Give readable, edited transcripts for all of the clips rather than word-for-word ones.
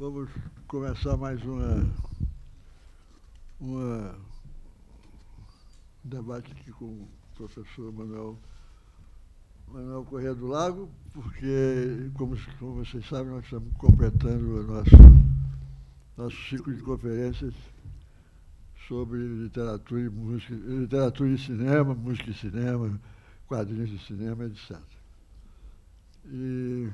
Vamos começar mais um debate aqui com o professor Manuel Corrêa do Lago, porque, como vocês sabem, nós estamos completando o nosso ciclo de conferências sobre literatura e música, literatura e cinema, música e cinema, quadrinhos de cinema, etc. E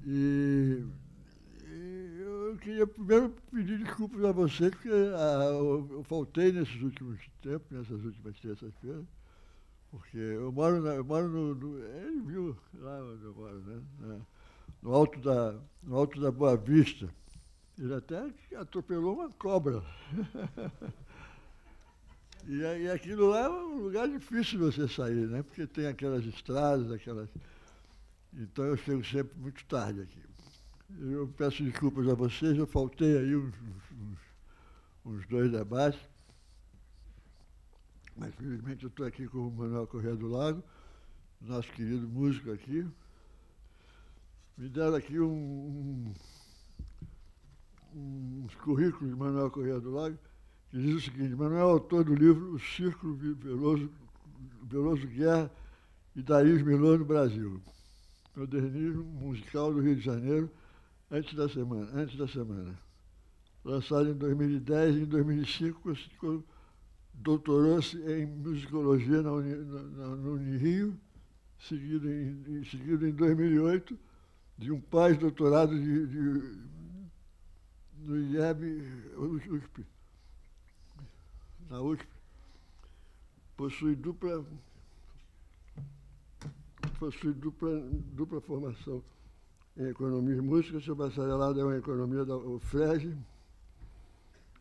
E eu queria primeiro pedir desculpas a vocês, porque eu faltei nesses últimos tempos, nessas últimas terças-feiras, porque eu moro ele viu lá onde eu moro, né? No alto da Boa Vista. Ele até atropelou uma cobra. E aquilo lá é um lugar difícil de você sair, né? Porque tem aquelas estradas, Então eu chego sempre muito tarde aqui. Eu peço desculpas a vocês, eu faltei aí uns 2 debates, mas felizmente eu estou aqui com o Manuel Corrêa do Lago, nosso querido músico aqui. Me deram aqui uns currículos de Manuel Corrêa do Lago, que diz o seguinte: Manuel é autor do livro O Círculo Veloso Guerra e Daís Milô no Brasil. Modernismo musical do Rio de Janeiro, antes da semana. Lançado em 2010 e em 2005, doutorou-se em musicologia no Unirio, seguido em 2008 de um pós-doutorado no IEB, USP, na USP. Possui dupla formação em Economia e Música, seu bacharelado é em Economia da UFRJ,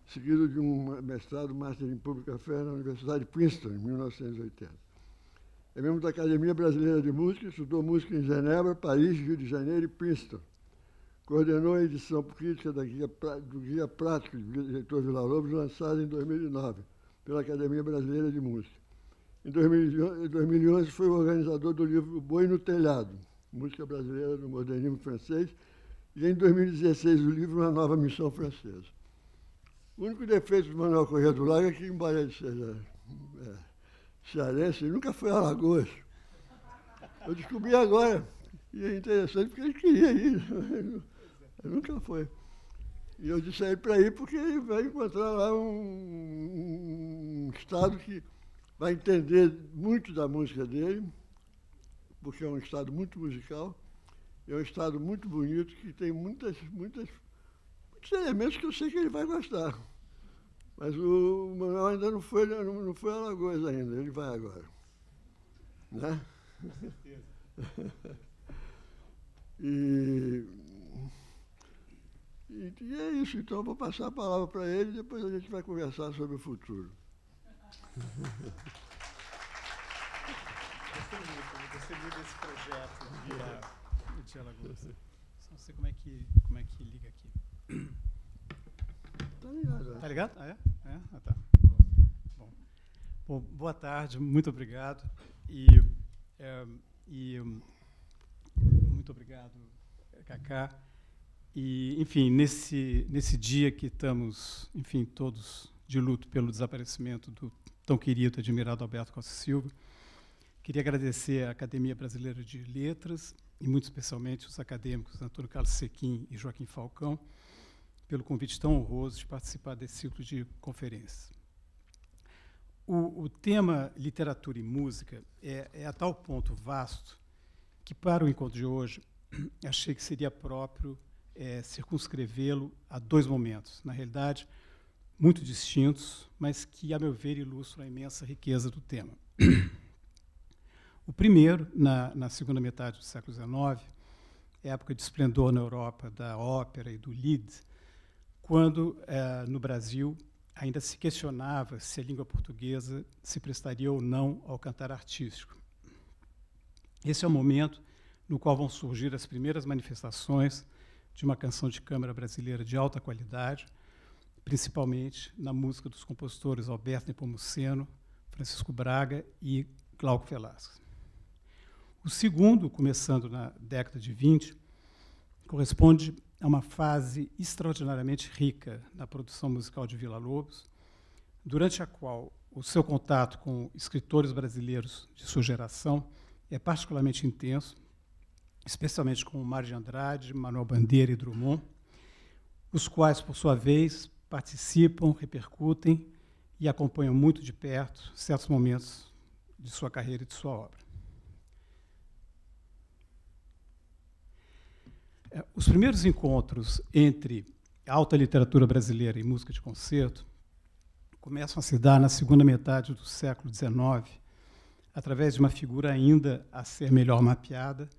seguido de um mestrado, Master em Public Affairs na Universidade de Princeton, em 1980. É membro da Academia Brasileira de Música, estudou música em Genebra, Paris, Rio de Janeiro e Princeton. Coordenou a edição crítica do Guia Prático de Heitor Villa-Lobos, lançado em 2009, pela Academia Brasileira de Música. Em 2011 foi o organizador do livro O Boi no Telhado, Música Brasileira no Modernismo Francês, e em 2016 o livro Uma Nova Missão Francesa. O único defeito do Manuel Corrêa do Lago é que, embora ele seja cearense, ele nunca foi a Alagoas. Eu descobri agora, e é interessante porque ele queria ir, ele nunca foi. E eu disse a ele para ir porque ele vai encontrar lá um estado que vai entender muito da música dele, porque é um estado muito musical, é um estado muito bonito, que tem muitos elementos que eu sei que ele vai gostar. Mas o Manuel ainda não foi a Alagoas ainda, ele vai agora. Né? Com certeza. E é isso, então eu vou passar a palavra para ele e depois a gente vai conversar sobre o futuro. Gostei muito desse projeto de Alagoas. Não sei como é que liga aqui. Tá ligado? Tá ligado? Ah, é? Ah, tá. Bom, boa tarde, muito obrigado. E muito obrigado, Cacá. E, enfim, nesse dia que estamos, enfim, todos de luto pelo desaparecimento do tão querido, admirado Alberto Costa Silva, queria agradecer à Academia Brasileira de Letras, e muito especialmente os acadêmicos Antônio Carlos Sequim e Joaquim Falcão, pelo convite tão honroso de participar desse ciclo de conferências. O tema literatura e música é a tal ponto vasto que, para o encontro de hoje, achei que seria próprio circunscrevê-lo a 2 momentos, na realidade, muito distintos, mas que, a meu ver, ilustram a imensa riqueza do tema. O primeiro, na segunda metade do século XIX, época de esplendor na Europa da ópera e do Lied, quando, no Brasil, ainda se questionava se a língua portuguesa se prestaria ou não ao cantar artístico. Esse é o momento no qual vão surgir as primeiras manifestações de uma canção de câmara brasileira de alta qualidade, principalmente na música dos compositores Alberto Nepomuceno, Francisco Braga e Glauco Velasquez. O segundo, começando na década de 20, corresponde a uma fase extraordinariamente rica na produção musical de Villa-Lobos, durante a qual o seu contato com escritores brasileiros de sua geração é particularmente intenso, especialmente com Mário de Andrade, Manuel Bandeira e Drummond, os quais, por sua vez, participam, repercutem e acompanham muito de perto certos momentos de sua carreira e de sua obra. Os primeiros encontros entre a alta literatura brasileira e música de concerto começam a se dar na segunda metade do século XIX, através de uma figura ainda a ser melhor mapeada,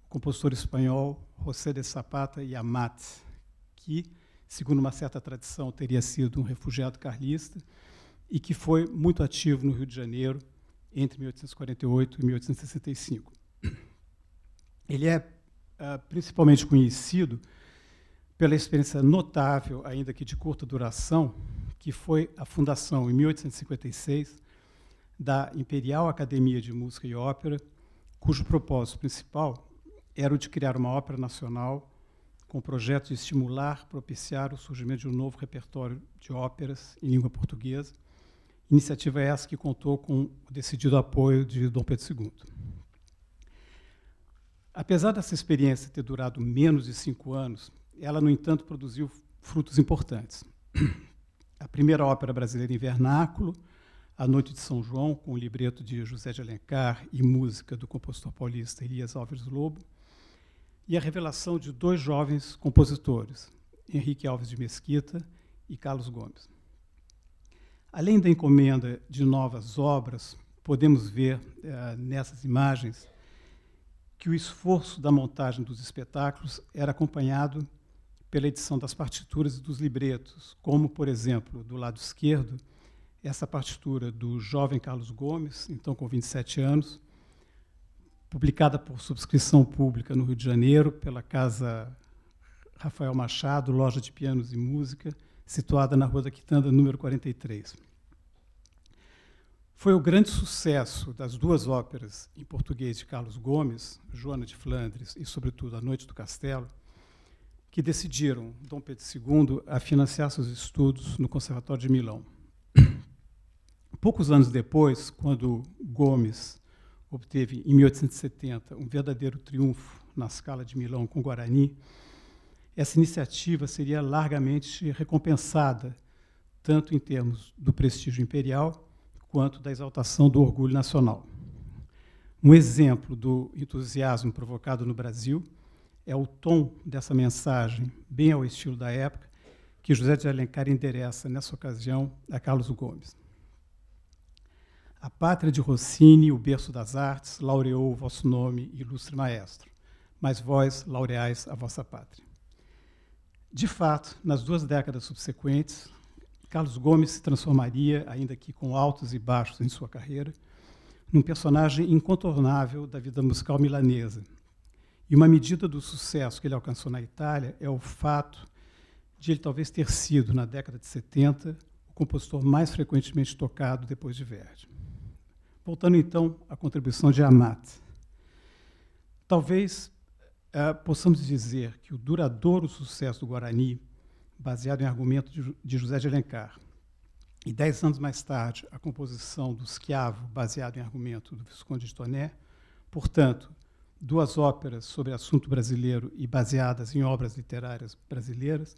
o compositor espanhol José de Zapata y Amat, que, segundo uma certa tradição, teria sido um refugiado carlista e que foi muito ativo no Rio de Janeiro entre 1848 e 1865. Ele é principalmente conhecido pela experiência notável, ainda que de curta duração, que foi a fundação, em 1856, da Imperial Academia de Música e Ópera, cujo propósito principal era o de criar uma ópera nacional com o projeto de estimular, propiciar o surgimento de um novo repertório de óperas em língua portuguesa, iniciativa essa que contou com o decidido apoio de Dom Pedro II. Apesar dessa experiência ter durado menos de 5 anos, ela, no entanto, produziu frutos importantes. A primeira ópera brasileira em vernáculo, A Noite de São João, com o libreto de José de Alencar e música do compositor paulista Elias Alves Lobo, e a revelação de 2 jovens compositores, Henrique Alves de Mesquita e Carlos Gomes. Além da encomenda de novas obras, podemos ver nessas imagens que o esforço da montagem dos espetáculos era acompanhado pela edição das partituras e dos libretos, como, por exemplo, do lado esquerdo, essa partitura do jovem Carlos Gomes, então com 27 anos, publicada por subscrição pública no Rio de Janeiro, pela Casa Rafael Machado, Loja de Pianos e Música, situada na Rua da Quitanda, número 43. Foi o grande sucesso das 2 óperas em português de Carlos Gomes, Joana de Flandres e, sobretudo, A Noite do Castelo, que decidiram Dom Pedro II a financiar seus estudos no Conservatório de Milão. Poucos anos depois, quando Gomes obteve, em 1870, um verdadeiro triunfo na Scala de Milão com Guarani, essa iniciativa seria largamente recompensada, tanto em termos do prestígio imperial, quanto da exaltação do orgulho nacional. Um exemplo do entusiasmo provocado no Brasil é o tom dessa mensagem, bem ao estilo da época, que José de Alencar endereça, nessa ocasião, a Carlos Gomes. A pátria de Rossini, o berço das artes, laureou o vosso nome, ilustre maestro, mas vós laureais a vossa pátria. De fato, nas 2 décadas subsequentes, Carlos Gomes se transformaria, ainda que com altos e baixos em sua carreira, num personagem incontornável da vida musical milanesa. E uma medida do sucesso que ele alcançou na Itália é o fato de ele talvez ter sido, na década de 70, o compositor mais frequentemente tocado depois de Verdi. Voltando, então, à contribuição de Amat. Talvez possamos dizer que o duradouro sucesso do Guarani, baseado em argumento de José de Alencar, e 10 anos mais tarde, a composição do Schiavo, baseado em argumento do Visconde de Toné, portanto, 2 óperas sobre assunto brasileiro e baseadas em obras literárias brasileiras,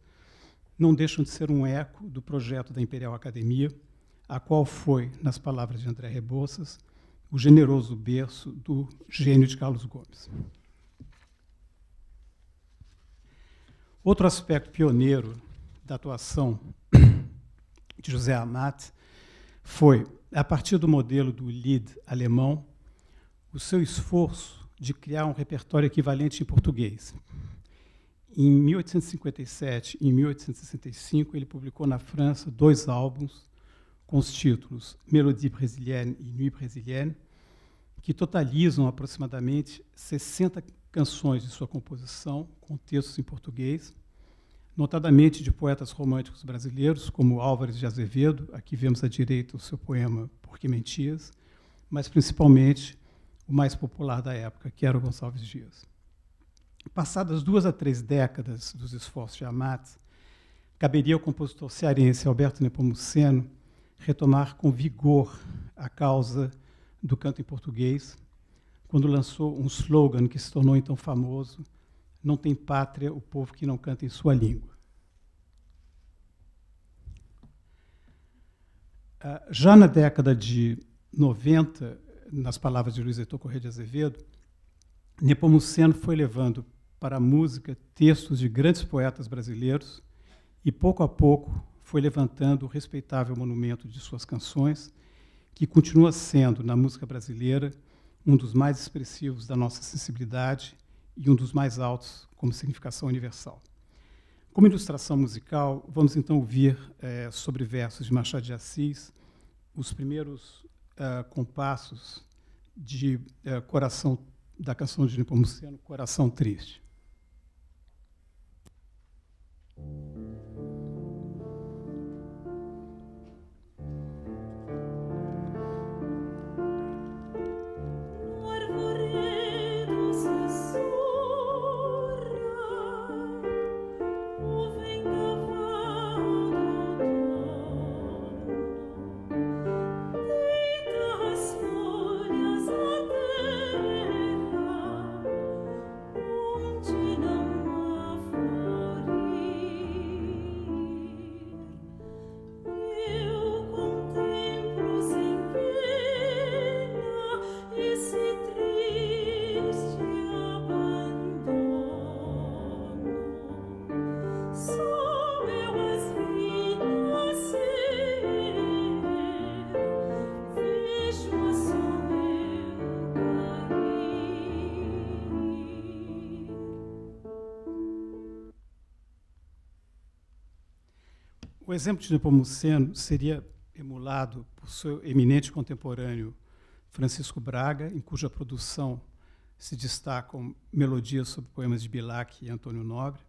não deixam de ser um eco do projeto da Imperial Academia, a qual foi, nas palavras de André Rebouças, o generoso berço do gênio de Carlos Gomes. Outro aspecto pioneiro da atuação de José Amat foi, a partir do modelo do Lied alemão, o seu esforço de criar um repertório equivalente em português. Em 1857 e em 1865, ele publicou na França 2 álbuns com os títulos Mélodie brésilienne e Nuit brésilienne, que totalizam aproximadamente 60 canções de sua composição, com textos em português, notadamente de poetas românticos brasileiros, como Álvares de Azevedo, aqui vemos à direita o seu poema Por que Mentias, mas principalmente o mais popular da época, que era o Gonçalves Dias. Passadas 2 a 3 décadas dos esforços de Amat, caberia ao compositor cearense Alberto Nepomuceno retomar com vigor a causa do canto em português, quando lançou um slogan que se tornou então famoso: não tem pátria o povo que não canta em sua língua. Já na década de 90, nas palavras de Luiz Heitor Corrêa de Azevedo, Nepomuceno foi levando para a música textos de grandes poetas brasileiros e, pouco a pouco, foi levantando o respeitável monumento de suas canções, que continua sendo, na música brasileira, um dos mais expressivos da nossa sensibilidade e um dos mais altos como significação universal. Como ilustração musical, vamos então ouvir, sobre versos de Machado de Assis, os primeiros compassos de Coração, da canção de Nepomuceno, Coração Triste. O exemplo de Nepomuceno seria emulado por seu eminente contemporâneo Francisco Braga, em cuja produção se destacam melodias sobre poemas de Bilac e Antônio Nobre,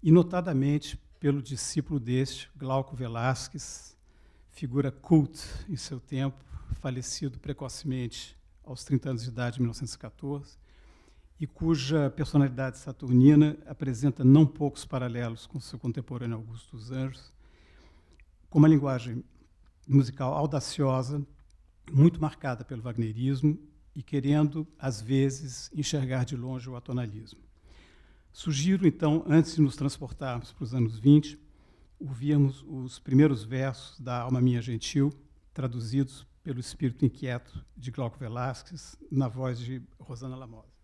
e notadamente pelo discípulo deste, Glauco Velasquez, figura cult em seu tempo, falecido precocemente aos 30 anos de idade, em 1914, e cuja personalidade saturnina apresenta não poucos paralelos com seu contemporâneo Augusto dos Anjos, com uma linguagem musical audaciosa, muito marcada pelo wagnerismo e querendo, às vezes, enxergar de longe o atonalismo. Sugiro, então, antes de nos transportarmos para os anos 20, ouvirmos os primeiros versos da Alma Minha Gentil, traduzidos pelo Espírito Inquieto de Glauco Velasquez, na voz de Rosana Lamosa.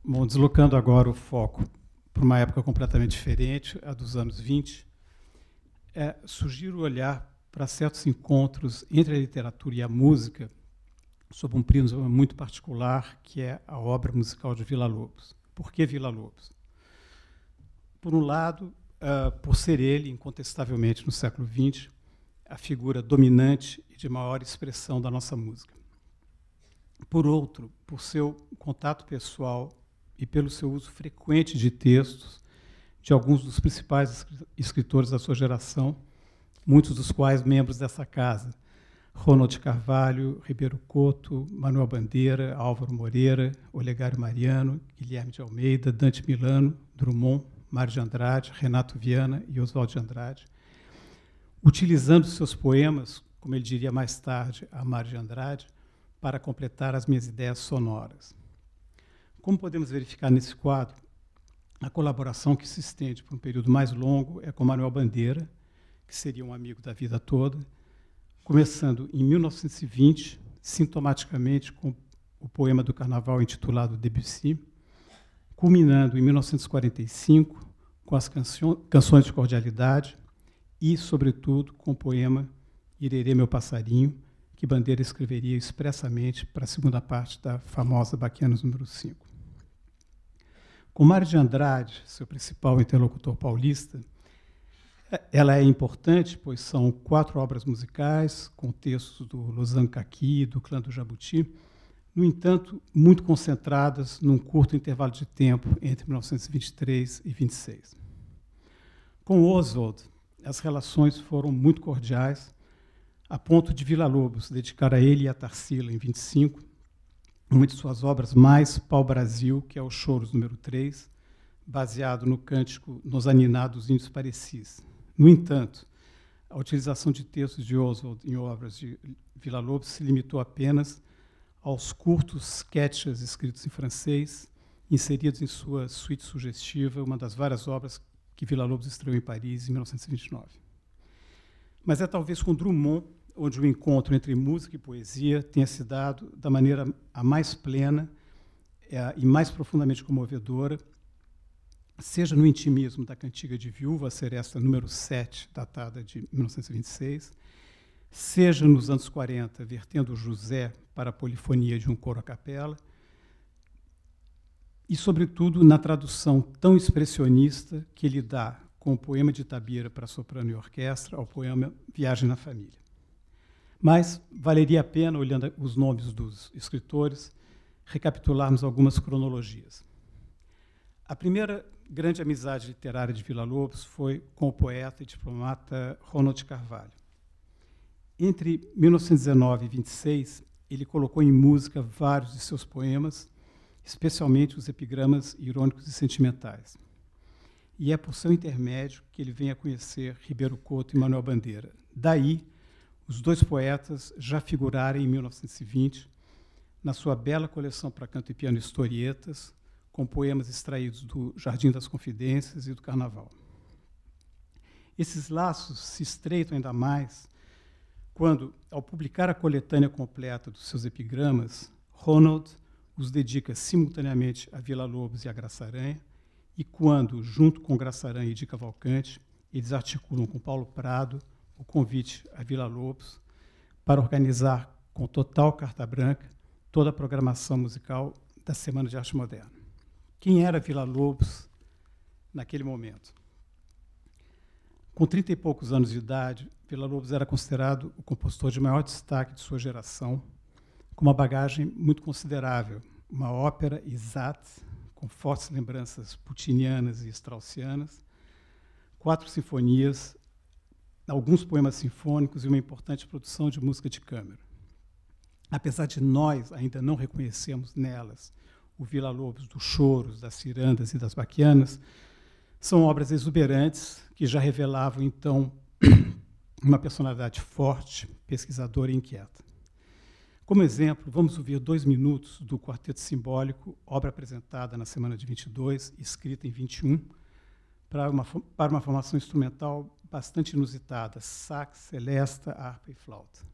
Bom, deslocando agora o foco para uma época completamente diferente, a dos anos 20, sugiro olhar para certos encontros entre a literatura e a música sob um prisma muito particular, que é a obra musical de Villa-Lobos. Por que Villa-Lobos? Por um lado, por ser ele, incontestavelmente, no século XX, a figura dominante e de maior expressão da nossa música. Por outro, por seu contato pessoal e pelo seu uso frequente de textos de alguns dos principais escritores da sua geração, muitos dos quais membros dessa casa: Ronald Carvalho, Ribeiro Couto, Manuel Bandeira, Álvaro Moreira, Olegário Mariano, Guilherme de Almeida, Dante Milano, Drummond, Mário de Andrade, Renato Viana e Oswald de Andrade, utilizando seus poemas, como ele diria mais tarde a Mário de Andrade, para completar as minhas ideias sonoras. Como podemos verificar nesse quadro, a colaboração que se estende por um período mais longo é com Manuel Bandeira, que seria um amigo da vida toda, começando em 1920, sintomaticamente com o poema do Carnaval intitulado Debussy, culminando em 1945 com as canções de cordialidade e, sobretudo, com o poema Irerê, meu passarinho, que Bandeira escreveria expressamente para a segunda parte da famosa Baquianos número 5. Com Mário de Andrade, seu principal interlocutor paulista, ela é importante, pois são 4 obras musicais, com textos do Lozano Caqui e do Clã do Jabuti, no entanto, muito concentradas num curto intervalo de tempo entre 1923 e 26. Com Oswald, as relações foram muito cordiais, a ponto de Villa-Lobos dedicar a ele e a Tarsila, em 25, uma de suas obras mais pau-brasil, que é o Choros número 3, baseado no cântico Nos Aninados Índios Parecis. No entanto, a utilização de textos de Oswald em obras de Villa-Lobos se limitou apenas aos curtos sketches escritos em francês, inseridos em sua suíte sugestiva, uma das várias obras que Villa-Lobos estreou em Paris em 1929. Mas é talvez com Drummond onde o encontro entre música e poesia tenha se dado da maneira a mais plena e mais profundamente comovedora, seja no intimismo da Cantiga de Viúva, a seresta número 7, datada de 1926, seja nos anos 40, vertendo José para a polifonia de um coro a capela, e, sobretudo, na tradução tão expressionista que ele dá com o poema de Itabira para soprano e orquestra ao poema Viagem na Família. Mas valeria a pena, olhando os nomes dos escritores, recapitularmos algumas cronologias. A primeira grande amizade literária de Villa-Lobos foi com o poeta e diplomata Ronald Carvalho. Entre 1919 e 26, ele colocou em música vários de seus poemas, especialmente os epigramas irônicos e sentimentais. E é por seu intermédio que ele vem a conhecer Ribeiro Couto e Manuel Bandeira. Daí, os dois poetas já figurarem em 1920 na sua bela coleção para canto e piano Historietas, com poemas extraídos do Jardim das Confidências e do Carnaval. Esses laços se estreitam ainda mais quando, ao publicar a coletânea completa dos seus epigramas, Ronald os dedica simultaneamente a Villa-Lobos e a Graça Aranha, e quando, junto com Graça Aranha e Di Cavalcante, eles articulam com Paulo Prado o convite a Villa-Lobos para organizar com total carta branca toda a programação musical da Semana de Arte Moderna. Quem era Villa-Lobos naquele momento? Com 30 e poucos anos de idade, Villa-Lobos era considerado o compositor de maior destaque de sua geração, com uma bagagem muito considerável, uma ópera exata, com fortes lembranças putinianas e straussianas, 4 sinfonias, alguns poemas sinfônicos e uma importante produção de música de câmara. Apesar de nós ainda não reconhecermos nelas o Villa-Lobos dos choros, das cirandas e das baquianas, são obras exuberantes que já revelavam, então, uma personalidade forte, pesquisadora e inquieta. Como exemplo, vamos ouvir 2 minutos do Quarteto Simbólico, obra apresentada na semana de 22, escrita em 21, para uma formação instrumental bastante inusitada, sax, celesta, harpa e flauta.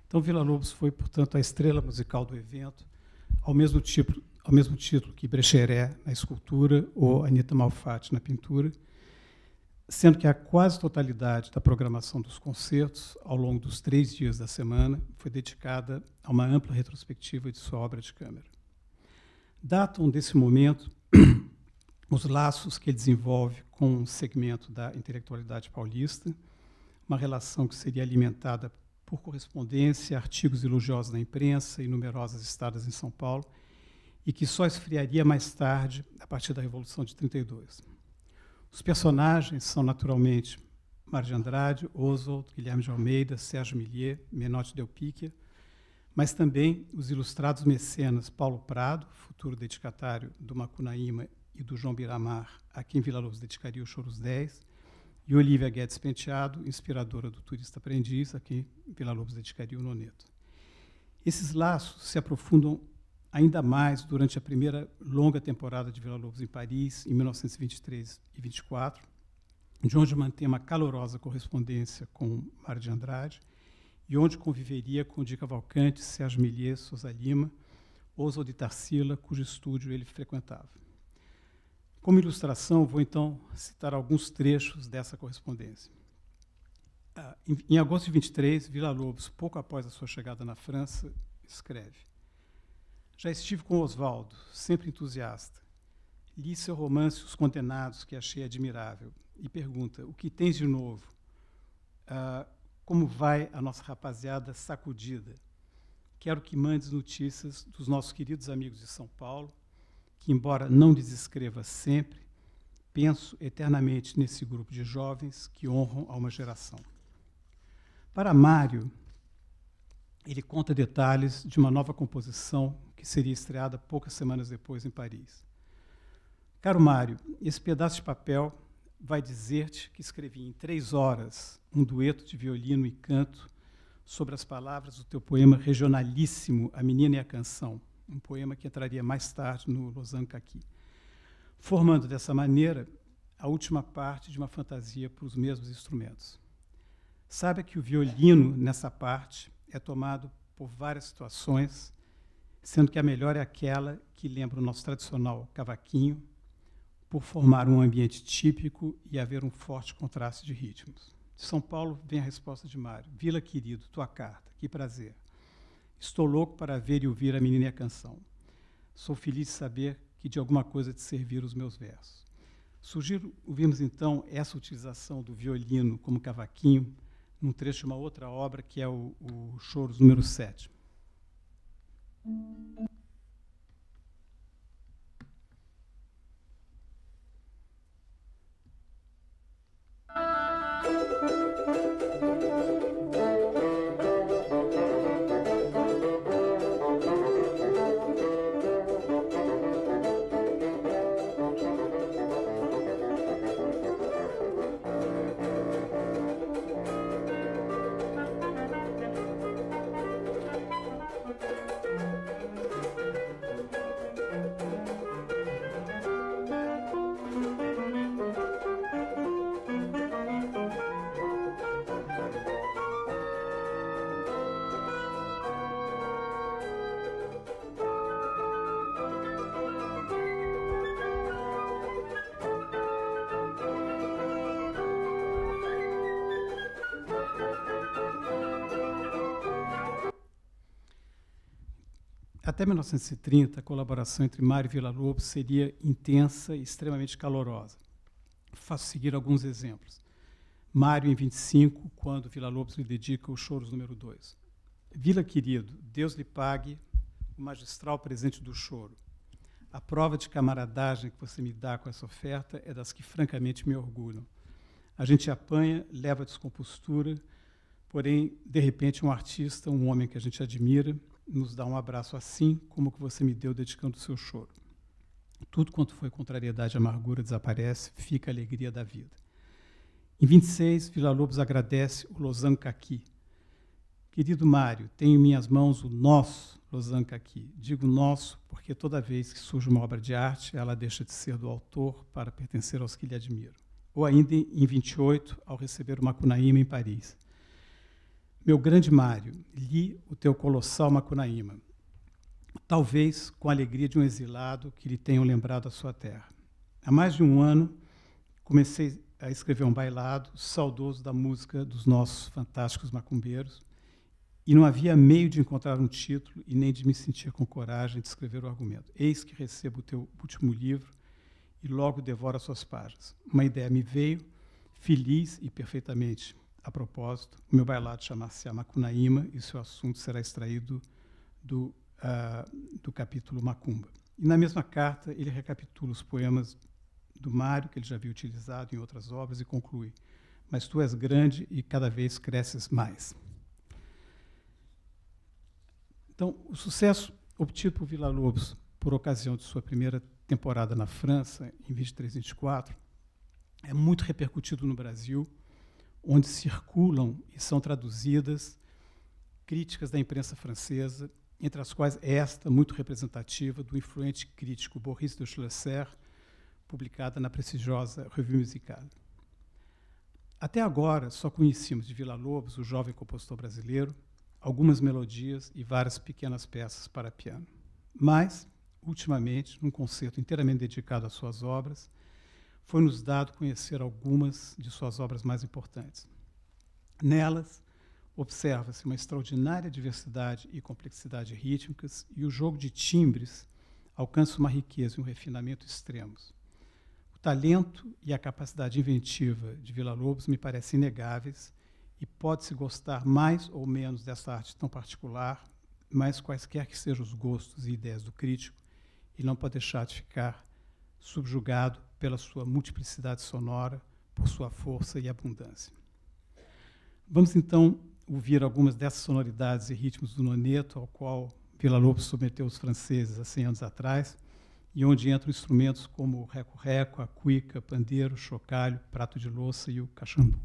Então, Villa-Lobos foi, portanto, a estrela musical do evento, ao mesmo título que Brecheret na escultura ou Anita Malfatti na pintura, sendo que a quase totalidade da programação dos concertos, ao longo dos 3 dias da semana, foi dedicada a uma ampla retrospectiva de sua obra de câmara. Datam desse momento os laços que ele desenvolve com um segmento da intelectualidade paulista, uma relação que seria alimentada por correspondência, artigos elogiosos na imprensa e numerosas estadas em São Paulo, e que só esfriaria mais tarde, a partir da Revolução de 32. Os personagens são, naturalmente, Mário de Andrade, Oswald, Guilherme de Almeida, Sérgio Milliet, Menotti Del Picchia, mas também os ilustrados mecenas Paulo Prado, futuro dedicatário do Macunaíma e do João Biramar, a quem Villa-Lobos dedicaria o Choros 10, e Olívia Guedes Penteado, inspiradora do Turista Aprendiz, a quem Villa-Lobos dedicaria o Noneto. Esses laços se aprofundam ainda mais durante a primeira longa temporada de Villa-Lobos em Paris, em 1923 e 24, de onde mantém uma calorosa correspondência com Mário de Andrade e onde conviveria com Di Cavalcanti, Sérgio Milliet, Sousa Lima, Oswald de Tarsila, cujo estúdio ele frequentava. Como ilustração, vou então citar alguns trechos dessa correspondência. Em agosto de 23, Villa-Lobos, pouco após a sua chegada na França, escreve: já estive com Oswaldo, sempre entusiasta. Li seu romance Os Condenados, que achei admirável, e pergunta: o que tens de novo? Como vai a nossa rapaziada sacudida? Quero que mandes notícias dos nossos queridos amigos de São Paulo, que, embora não lhes escreva sempre, penso eternamente nesse grupo de jovens que honram a uma geração. Para Mário, ele conta detalhes de uma nova composição que seria estreada poucas semanas depois em Paris. Caro Mário, esse pedaço de papel vai dizer-te que escrevi em 3 horas um dueto de violino e canto sobre as palavras do teu poema regionalíssimo A Menina e a Canção, um poema que entraria mais tarde no Lausanne Caqui, formando dessa maneira a última parte de uma fantasia para os mesmos instrumentos. Saiba que o violino, nessa parte, é tomado por várias situações, sendo que a melhor é aquela que lembra o nosso tradicional cavaquinho, por formar um ambiente típico e haver um forte contraste de ritmos. De São Paulo vem a resposta de Mário: Vila querido, tua carta, que prazer. Estou louco para ver e ouvir A Menina e a Canção. Sou feliz de saber que de alguma coisa te serviram os meus versos. Sugiro ouvirmos então essa utilização do violino como cavaquinho num trecho de uma outra obra, que é o Choros número 7. Até 1930, a colaboração entre Mário e Villa-Lobos seria intensa e extremamente calorosa. Faço seguir alguns exemplos. Mário, em 25, quando Villa-Lobos lhe dedica o Choros número 2. Vila querido, Deus lhe pague o magistral presente do choro. A prova de camaradagem que você me dá com essa oferta é das que francamente me orgulham. A gente apanha, leva a descompostura, porém, de repente, um artista, um homem que a gente admira, nos dá um abraço assim como que você me deu dedicando o seu choro. Tudo quanto foi contrariedade e amargura desaparece, fica a alegria da vida. Em 26, Villa-Lobos agradece o Lausanne Caqui. Querido Mário, tenho em minhas mãos o nosso Lausanne Caqui. Digo nosso porque toda vez que surge uma obra de arte, ela deixa de ser do autor para pertencer aos que lhe admiram. Ou ainda em 28, ao receber o Macunaíma em Paris. Meu grande Mário, li o teu colossal Macunaíma, talvez com a alegria de um exilado que lhe tenham lembrado a sua terra. Há mais de um ano, comecei a escrever um bailado, saudoso da música dos nossos fantásticos macumbeiros, e não havia meio de encontrar um título e nem de me sentir com coragem de escrever o argumento. Eis que recebo o teu último livro e logo devoro as suas páginas. Uma ideia me veio, feliz e perfeitamente a propósito. O meu bailado chama-se Macunaíma e seu assunto será extraído do capítulo Macumba. E na mesma carta ele recapitula os poemas do Mário, que ele já havia utilizado em outras obras, e conclui: mas tu és grande e cada vez cresces mais. Então, o sucesso obtido por Villa-Lobos por ocasião de sua primeira temporada na França, em 23-24, é muito repercutido no Brasil, onde circulam e são traduzidas críticas da imprensa francesa, entre as quais esta, muito representativa, do influente crítico Boris de Schlesser, publicada na prestigiosa Revue Musicale. Até agora, só conhecíamos de Villa-Lobos, o jovem compositor brasileiro, algumas melodias e várias pequenas peças para piano. Mas, ultimamente, num concerto inteiramente dedicado às suas obras, foi-nos dado conhecer algumas de suas obras mais importantes. Nelas, observa-se uma extraordinária diversidade e complexidade rítmicas, e o jogo de timbres alcança uma riqueza e um refinamento extremos. O talento e a capacidade inventiva de Villa-Lobos me parecem inegáveis, e pode-se gostar mais ou menos dessa arte tão particular, mas quaisquer que sejam os gostos e ideias do crítico, ele não pode deixar de ficar subjugado pela sua multiplicidade sonora, por sua força e abundância. Vamos, então, ouvir algumas dessas sonoridades e ritmos do noneto, ao qual Villa-Lobos submeteu os franceses há 100 anos atrás, e onde entram instrumentos como o reco-reco, a cuica, pandeiro, chocalho, prato de louça e o caxambu.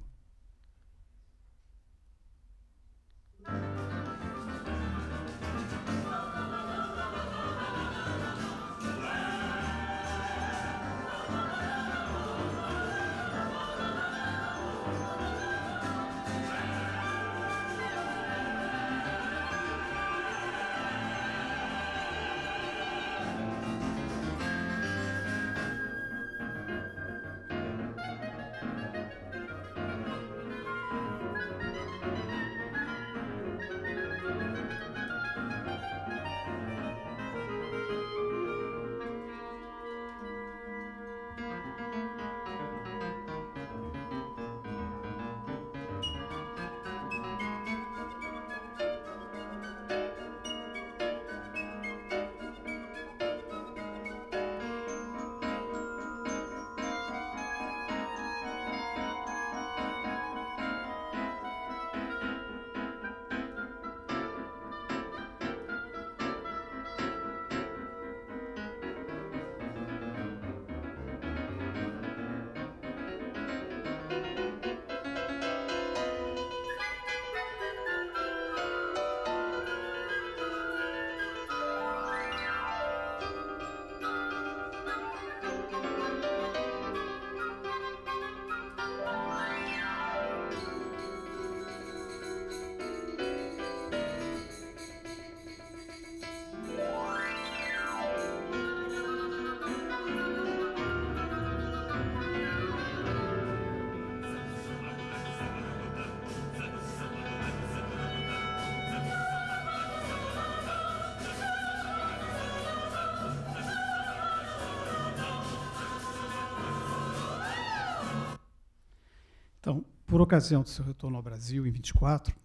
Então, por ocasião do seu retorno ao Brasil, em 24,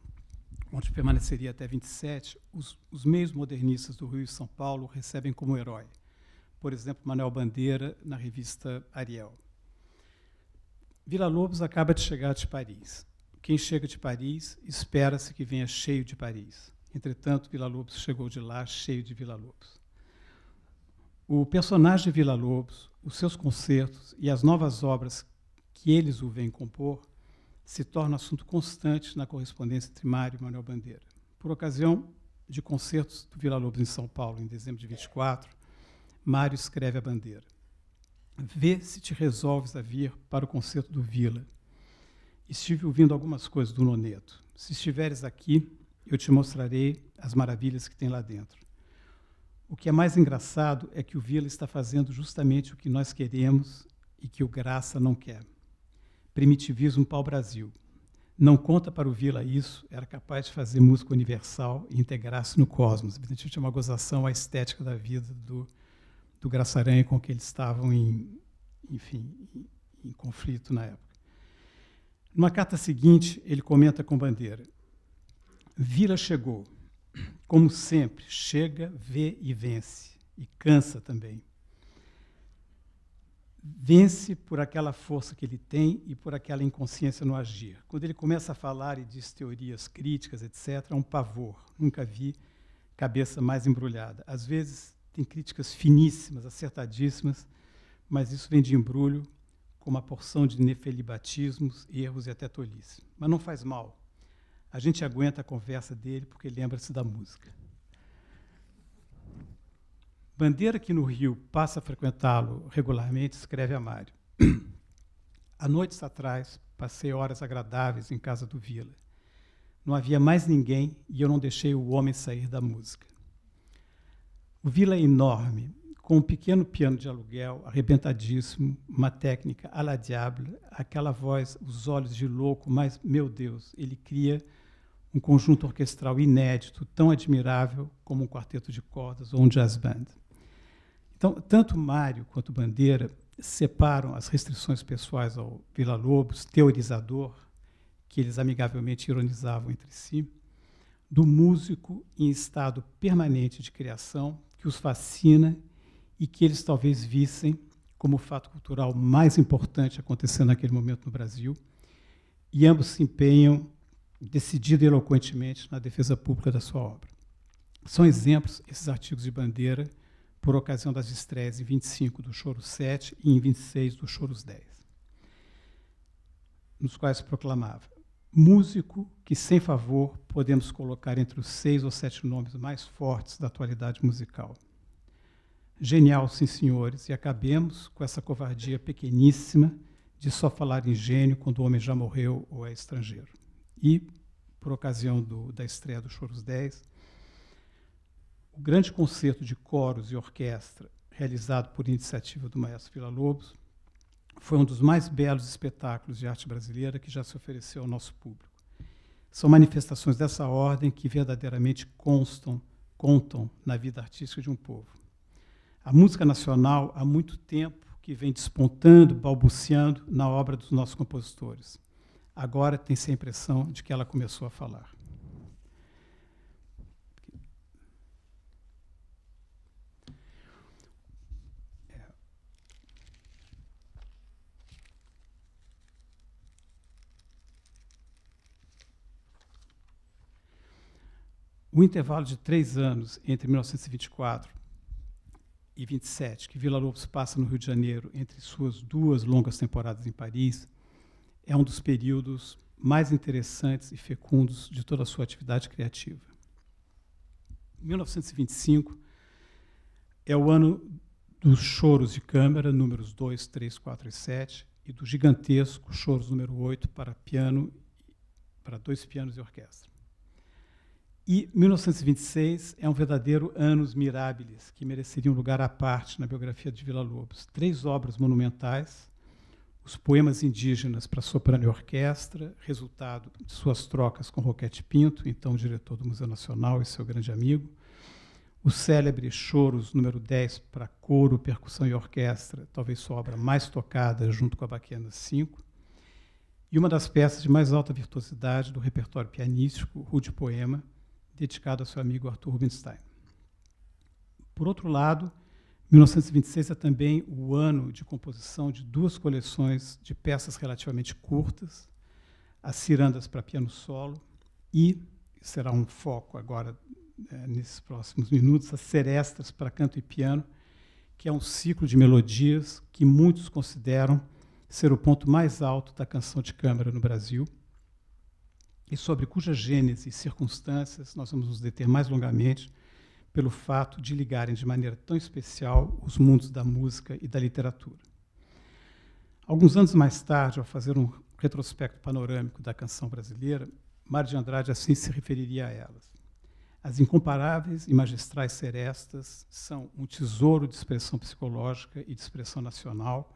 onde permaneceria até 27, os meios modernistas do Rio e São Paulo o recebem como herói. Por exemplo, Manuel Bandeira, na revista Ariel. Villa-Lobos acaba de chegar de Paris. Quem chega de Paris, espera-se que venha cheio de Paris. Entretanto, Villa-Lobos chegou de lá cheio de Villa-Lobos. O personagem de Villa-Lobos, os seus concertos e as novas obras que eles o vêm compor, se torna assunto constante na correspondência entre Mário e Manuel Bandeira. Por ocasião de concertos do Villa-Lobos em São Paulo, em dezembro de 24, Mário escreve a Bandeira: vê se te resolves a vir para o concerto do Villa. estive ouvindo algumas coisas do Noneto. Se estiveres aqui, eu te mostrarei as maravilhas que tem lá dentro. O que é mais engraçado é que o Vila está fazendo justamente o que nós queremos e que o Graça não quer. Primitivismo pau-brasil. Não conta para o Vila isso, era capaz de fazer música universal e integrar-se no cosmos. Evidentemente, tinha uma gozação à estética da vida do Graça Aranha com que eles estavam em conflito na época. Numa carta seguinte, ele comenta com Bandeira: Vila chegou, como sempre, chega, vê e vence, e cansa também. Vence por aquela força que ele tem e por aquela inconsciência no agir. Quando ele começa a falar e diz teorias críticas, etc., é um pavor. Nunca vi cabeça mais embrulhada. Às vezes tem críticas finíssimas, acertadíssimas, mas isso vem de embrulho com uma porção de nefelibatismos, erros e até tolice. Mas não faz mal. A gente aguenta a conversa dele porque lembra-se da música. Bandeira, que no Rio passa a frequentá-lo regularmente, escreve a Mário: há noites atrás, passei horas agradáveis em casa do Vila. Não havia mais ninguém e eu não deixei o homem sair da música. O Vila é enorme, com um pequeno piano de aluguel, arrebentadíssimo, uma técnica à la diable, aquela voz, os olhos de louco, mas, meu Deus, ele cria um conjunto orquestral inédito, tão admirável como um quarteto de cordas ou um jazz band. Então, tanto Mário quanto Bandeira separam as restrições pessoais ao Villa-Lobos, teorizador, que eles amigavelmente ironizavam entre si, do músico em estado permanente de criação, que os fascina e que eles talvez vissem como o fato cultural mais importante acontecendo naquele momento no Brasil, e ambos se empenham decidido e eloquentemente na defesa pública da sua obra. São exemplos esses artigos de Bandeira por ocasião das estreias em 25 do Choro 7 e em 26 do Choros 10, nos quais se proclamava: músico que, sem favor, podemos colocar entre os 6 ou 7 nomes mais fortes da atualidade musical. Genial, sim, senhores, e acabemos com essa covardia pequeníssima de só falar em gênio quando o homem já morreu ou é estrangeiro. E, por ocasião da estreia do Choros 10, o grande concerto de coros e orquestra, realizado por iniciativa do maestro Villa-Lobos, foi um dos mais belos espetáculos de arte brasileira que já se ofereceu ao nosso público. São manifestações dessa ordem que verdadeiramente contam na vida artística de um povo. A música nacional, há muito tempo, que vem despontando, balbuciando na obra dos nossos compositores. Agora tem-se a impressão de que ela começou a falar. O intervalo de 3 anos entre 1924 e 27, que Villa-Lobos passa no Rio de Janeiro entre suas 2 longas temporadas em Paris, é um dos períodos mais interessantes e fecundos de toda a sua atividade criativa. 1925 é o ano dos choros de câmara, números 2, 3, 4 e 7, e do gigantesco choros número 8 para 2 pianos e orquestra. E 1926 é um verdadeiro annus mirabilis, que mereceria um lugar à parte na biografia de Villa-Lobos. 3 obras monumentais: os poemas indígenas para soprano e orquestra, resultado de suas trocas com Roquete Pinto, então diretor do Museu Nacional e seu grande amigo; o célebre Choros número 10 para coro, percussão e orquestra, talvez sua obra mais tocada, junto com a Baquiana 5, e uma das peças de mais alta virtuosidade do repertório pianístico, Rude Poema, dedicado ao seu amigo Arthur Rubinstein. Por outro lado, 1926 é também o ano de composição de 2 coleções de peças relativamente curtas, as Cirandas para piano solo e, será um foco agora nesses próximos minutos, as Serestras para canto e piano, que é um ciclo de melodias que muitos consideram ser o ponto mais alto da canção de câmara no Brasil, e sobre cuja gênese e circunstâncias nós vamos nos deter mais longamente pelo fato de ligarem de maneira tão especial os mundos da música e da literatura. Alguns anos mais tarde, ao fazer um retrospecto panorâmico da canção brasileira, Mário de Andrade assim se referiria a elas. As incomparáveis e magistrais serestas são um tesouro de expressão psicológica e de expressão nacional,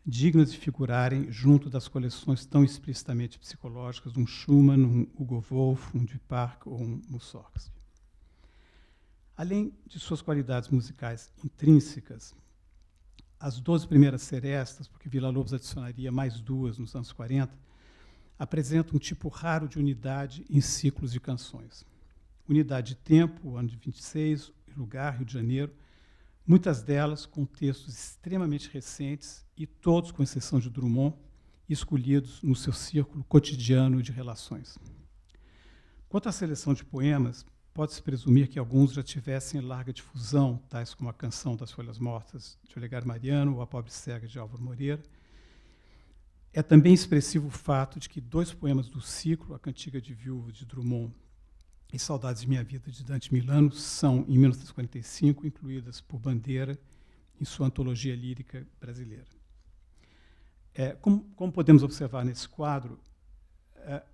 dignas de figurarem junto das coleções tão explicitamente psicológicas de um Schumann, um Hugo Wolf, um Duparc ou um Mussorgsky. Além de suas qualidades musicais intrínsecas, as 12 primeiras serestas, porque Villa-Lobos adicionaria mais 2 nos anos 40, apresentam um tipo raro de unidade em ciclos de canções. Unidade de tempo, o ano de 26, lugar, Rio de Janeiro, muitas delas com textos extremamente recentes e todos, com exceção de Drummond, escolhidos no seu círculo cotidiano de relações. Quanto à seleção de poemas, pode-se presumir que alguns já tivessem larga difusão, tais como a Canção das Folhas Mortas, de Olegário Mariano, ou A Pobre Cega, de Álvaro Moreira. É também expressivo o fato de que 2 poemas do ciclo, A Cantiga de Viúva, de Drummond, e Saudades de Minha Vida, de Dante Milano, são, em 1945, incluídas por Bandeira em sua antologia lírica brasileira. Como podemos observar nesse quadro,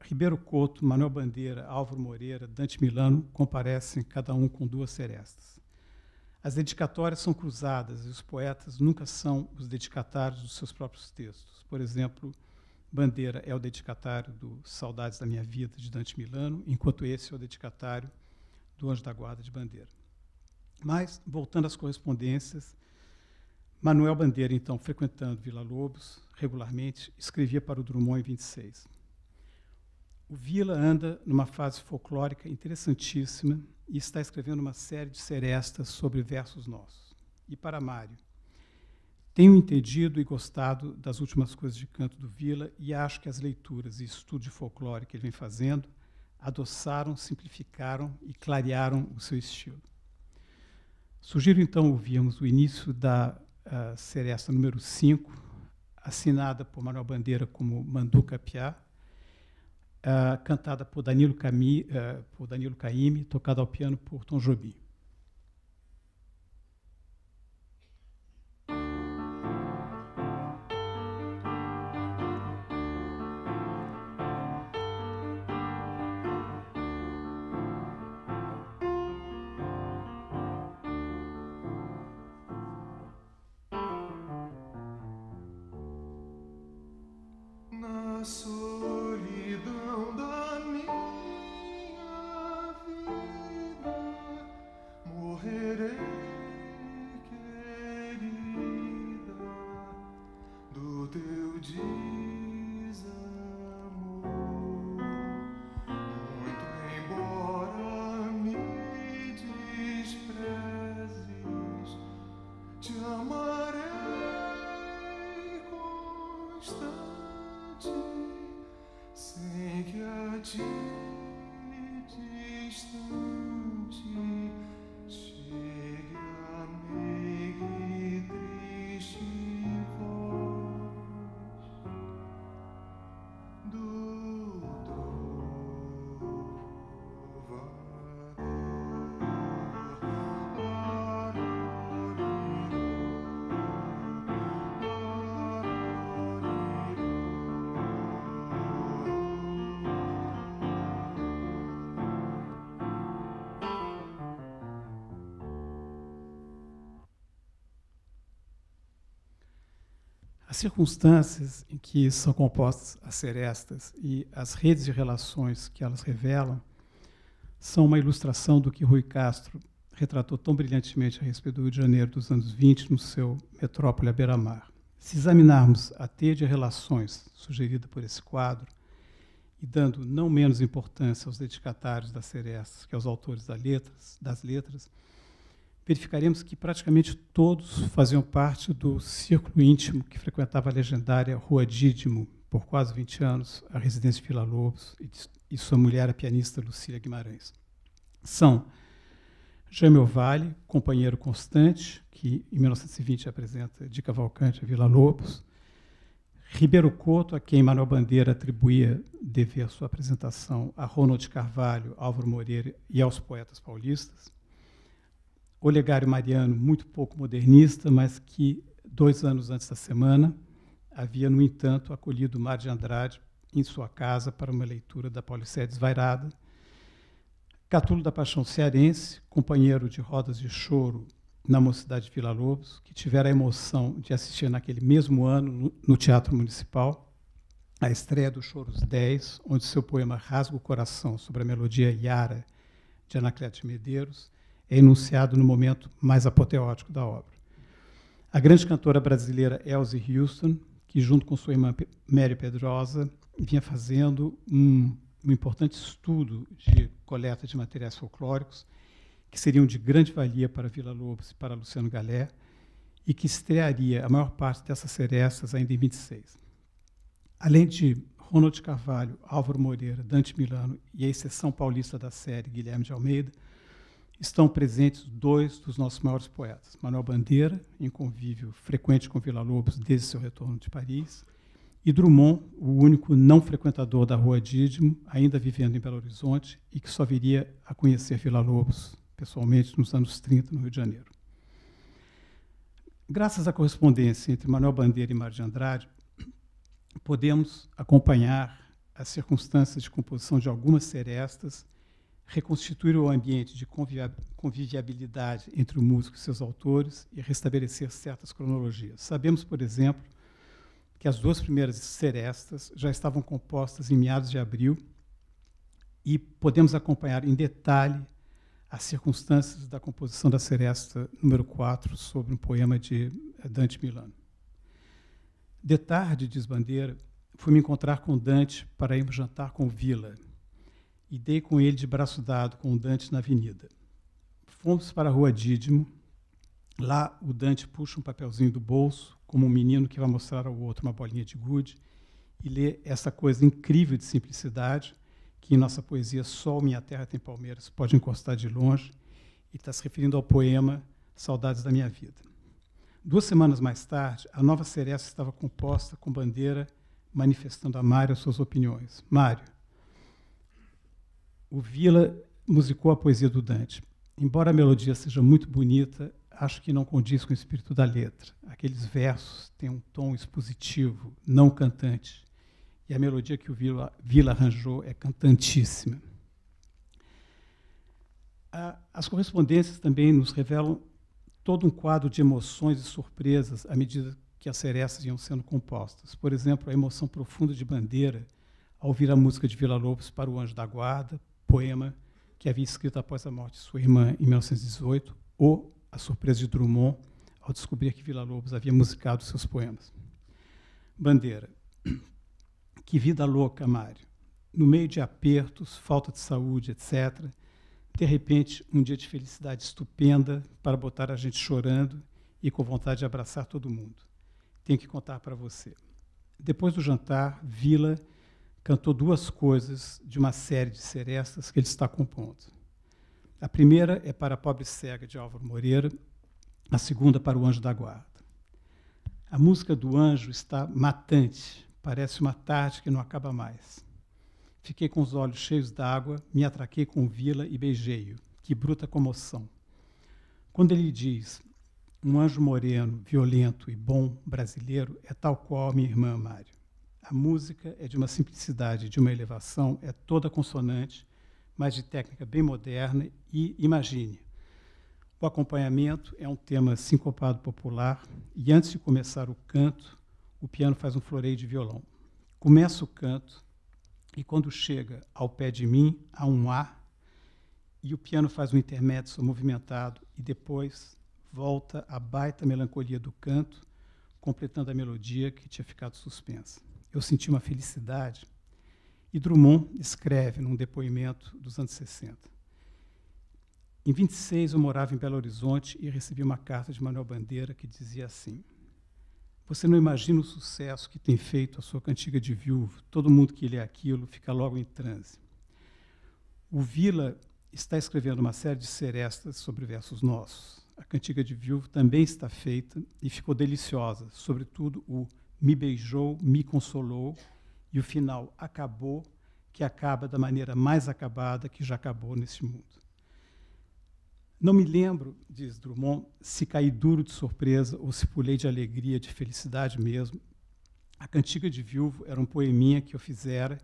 Ribeiro Couto, Manuel Bandeira, Álvaro Moreira, Dante Milano comparecem cada um com 2 serestas. As dedicatórias são cruzadas e os poetas nunca são os dedicatários dos seus próprios textos. Por exemplo, Bandeira é o dedicatário do Saudades da Minha Vida, de Dante Milano, enquanto esse é o dedicatário do Anjo da Guarda, de Bandeira. Mas, voltando às correspondências, Manuel Bandeira, então, frequentando Villa-Lobos regularmente, escrevia para o Drummond em 26. O Villa anda numa fase folclórica interessantíssima e está escrevendo uma série de serestas sobre versos nossos. E para Mário, tenho entendido e gostado das últimas coisas de canto do Villa e acho que as leituras e estudo de folclore que ele vem fazendo adoçaram, simplificaram e clarearam o seu estilo. Sugiro, então, ouvirmos o início da seresta número 5, assinada por Manuel Bandeira como Manduca Piá, cantada por Danilo Caymmi, tocada ao piano por Tom Jobim. Na solidão da minha vida morrerei, querida, do teu desamor. Muito embora me desprezes, te amarei constante, sem que a ti distante chegue a meiga e triste voz do As circunstâncias em que são compostas as serestas e as redes de relações que elas revelam são uma ilustração do que Rui Castro retratou tão brilhantemente a respeito do Rio de Janeiro dos anos 20 no seu Metrópole à beira-mar. Se examinarmos a teia de relações sugerida por esse quadro, e dando não menos importância aos dedicatários das serestas que aos autores das letras, verificaremos que praticamente todos faziam parte do círculo íntimo que frequentava a legendária Rua Dídimo por quase 20 anos, a residência de Villa-Lobos, e sua mulher, a pianista Lucília Guimarães. São Jaime Ovalle, companheiro constante, que em 1920 apresenta de Cavalcante a Villa-Lobos, Ribeiro Couto, a quem Manuel Bandeira atribuía dever sua apresentação a Ronald Carvalho, Álvaro Moreira e aos poetas paulistas, Olegário Mariano, muito pouco modernista, mas que 2 anos antes da semana havia, no entanto, acolhido Mário de Andrade em sua casa para uma leitura da Paulicéia Desvairada. Catulo da Paixão cearense, companheiro de rodas de choro na Mocidade de Villa-Lobos, que tivera a emoção de assistir naquele mesmo ano, no Teatro Municipal, a estreia do Choros 10, onde seu poema Rasga o Coração, sobre a melodia Yara, de Anacleto de Medeiros, é enunciado no momento mais apoteótico da obra. A grande cantora brasileira Elsie Houston, que junto com sua irmã Mary Pedrosa, vinha fazendo um importante estudo de coleta de materiais folclóricos, que seriam de grande valia para Villa-Lobos e para Luciano Galé, e que estrearia a maior parte dessas serestas ainda em 26. Além de Ronald Carvalho, Álvaro Moreira, Dante Milano e a exceção paulista da série, Guilherme de Almeida, estão presentes dois dos nossos maiores poetas, Manuel Bandeira, em convívio frequente com Villa-Lobos desde seu retorno de Paris, e Drummond, o único não frequentador da Rua Dídimo, ainda vivendo em Belo Horizonte, e que só viria a conhecer Villa-Lobos pessoalmente nos anos 30, no Rio de Janeiro. Graças à correspondência entre Manuel Bandeira e Mário de Andrade, podemos acompanhar as circunstâncias de composição de algumas serestas, reconstituir o ambiente de convivialidade entre o músico e seus autores e restabelecer certas cronologias. Sabemos, por exemplo, que as duas primeiras serestas já estavam compostas em meados de abril e podemos acompanhar em detalhe as circunstâncias da composição da seresta número 4 sobre um poema de Dante Milano. De tarde, diz Bandeira, fui me encontrar com Dante para irmos jantar com Vila e dei com ele de braço dado com o Dante na avenida. Fomos para a Rua Dídimo. Lá, o Dante puxa um papelzinho do bolso, como um menino que vai mostrar ao outro uma bolinha de gude, e lê essa coisa incrível de simplicidade, que em nossa poesia só Minha Terra Tem Palmeiras pode encostar de longe, e está se referindo ao poema Saudades da Minha Vida. 2 semanas mais tarde, a nova seresta estava composta com Bandeira manifestando a Mário as suas opiniões. Mário, o Vila musicou a poesia do Dante. Embora a melodia seja muito bonita, acho que não condiz com o espírito da letra. Aqueles versos têm um tom expositivo, não cantante. E a melodia que o Vila arranjou é cantantíssima. As correspondências também nos revelam todo um quadro de emoções e surpresas à medida que as serestas iam sendo compostas. Por exemplo, a emoção profunda de Bandeira ao ouvir a música de Villa-Lobos para o Anjo da Guarda, poema que havia escrito após a morte de sua irmã em 1918, ou a surpresa de Drummond ao descobrir que Villa-Lobos havia musicado seus poemas. Bandeira, que vida louca, Mário. No meio de apertos, falta de saúde, etc., de repente, um dia de felicidade estupenda para botar a gente chorando e com vontade de abraçar todo mundo. Tenho que contar para você. Depois do jantar, Vila cantou 2 coisas de uma série de serestas que ele está compondo. A primeira é para a Pobre Cega, de Álvaro Moreira, a segunda para o Anjo da Guarda. A música do Anjo está matante, parece uma tarde que não acaba mais. Fiquei com os olhos cheios d'água, me atraquei com Vila e beijei-o. Que bruta comoção. Quando ele diz, um anjo moreno, violento e bom brasileiro é tal qual a minha irmã Mário. A música é de uma simplicidade, de uma elevação, é toda consonante, mas de técnica bem moderna e, imagine, o acompanhamento é um tema sincopado popular e antes de começar o canto, o piano faz um floreio de violão. Começa o canto e quando chega ao pé de mim, há um A e o piano faz um intermezzo movimentado e depois volta a baita melancolia do canto, completando a melodia que tinha ficado suspensa. Eu senti uma felicidade. E Drummond escreve num depoimento dos anos 60. Em 26, eu morava em Belo Horizonte e recebi uma carta de Manuel Bandeira que dizia assim: você não imagina o sucesso que tem feito a sua cantiga de viúvo. Todo mundo que lê aquilo fica logo em transe. O Vila está escrevendo uma série de serestas sobre versos nossos. A cantiga de viúvo também está feita e ficou deliciosa, sobretudo o me beijou, me consolou, e o final acabou, que acaba da maneira mais acabada que já acabou neste mundo. Não me lembro, diz Drummond, se caí duro de surpresa ou se pulei de alegria, de felicidade mesmo, A Cantiga de Viúvo era um poeminha que eu fizera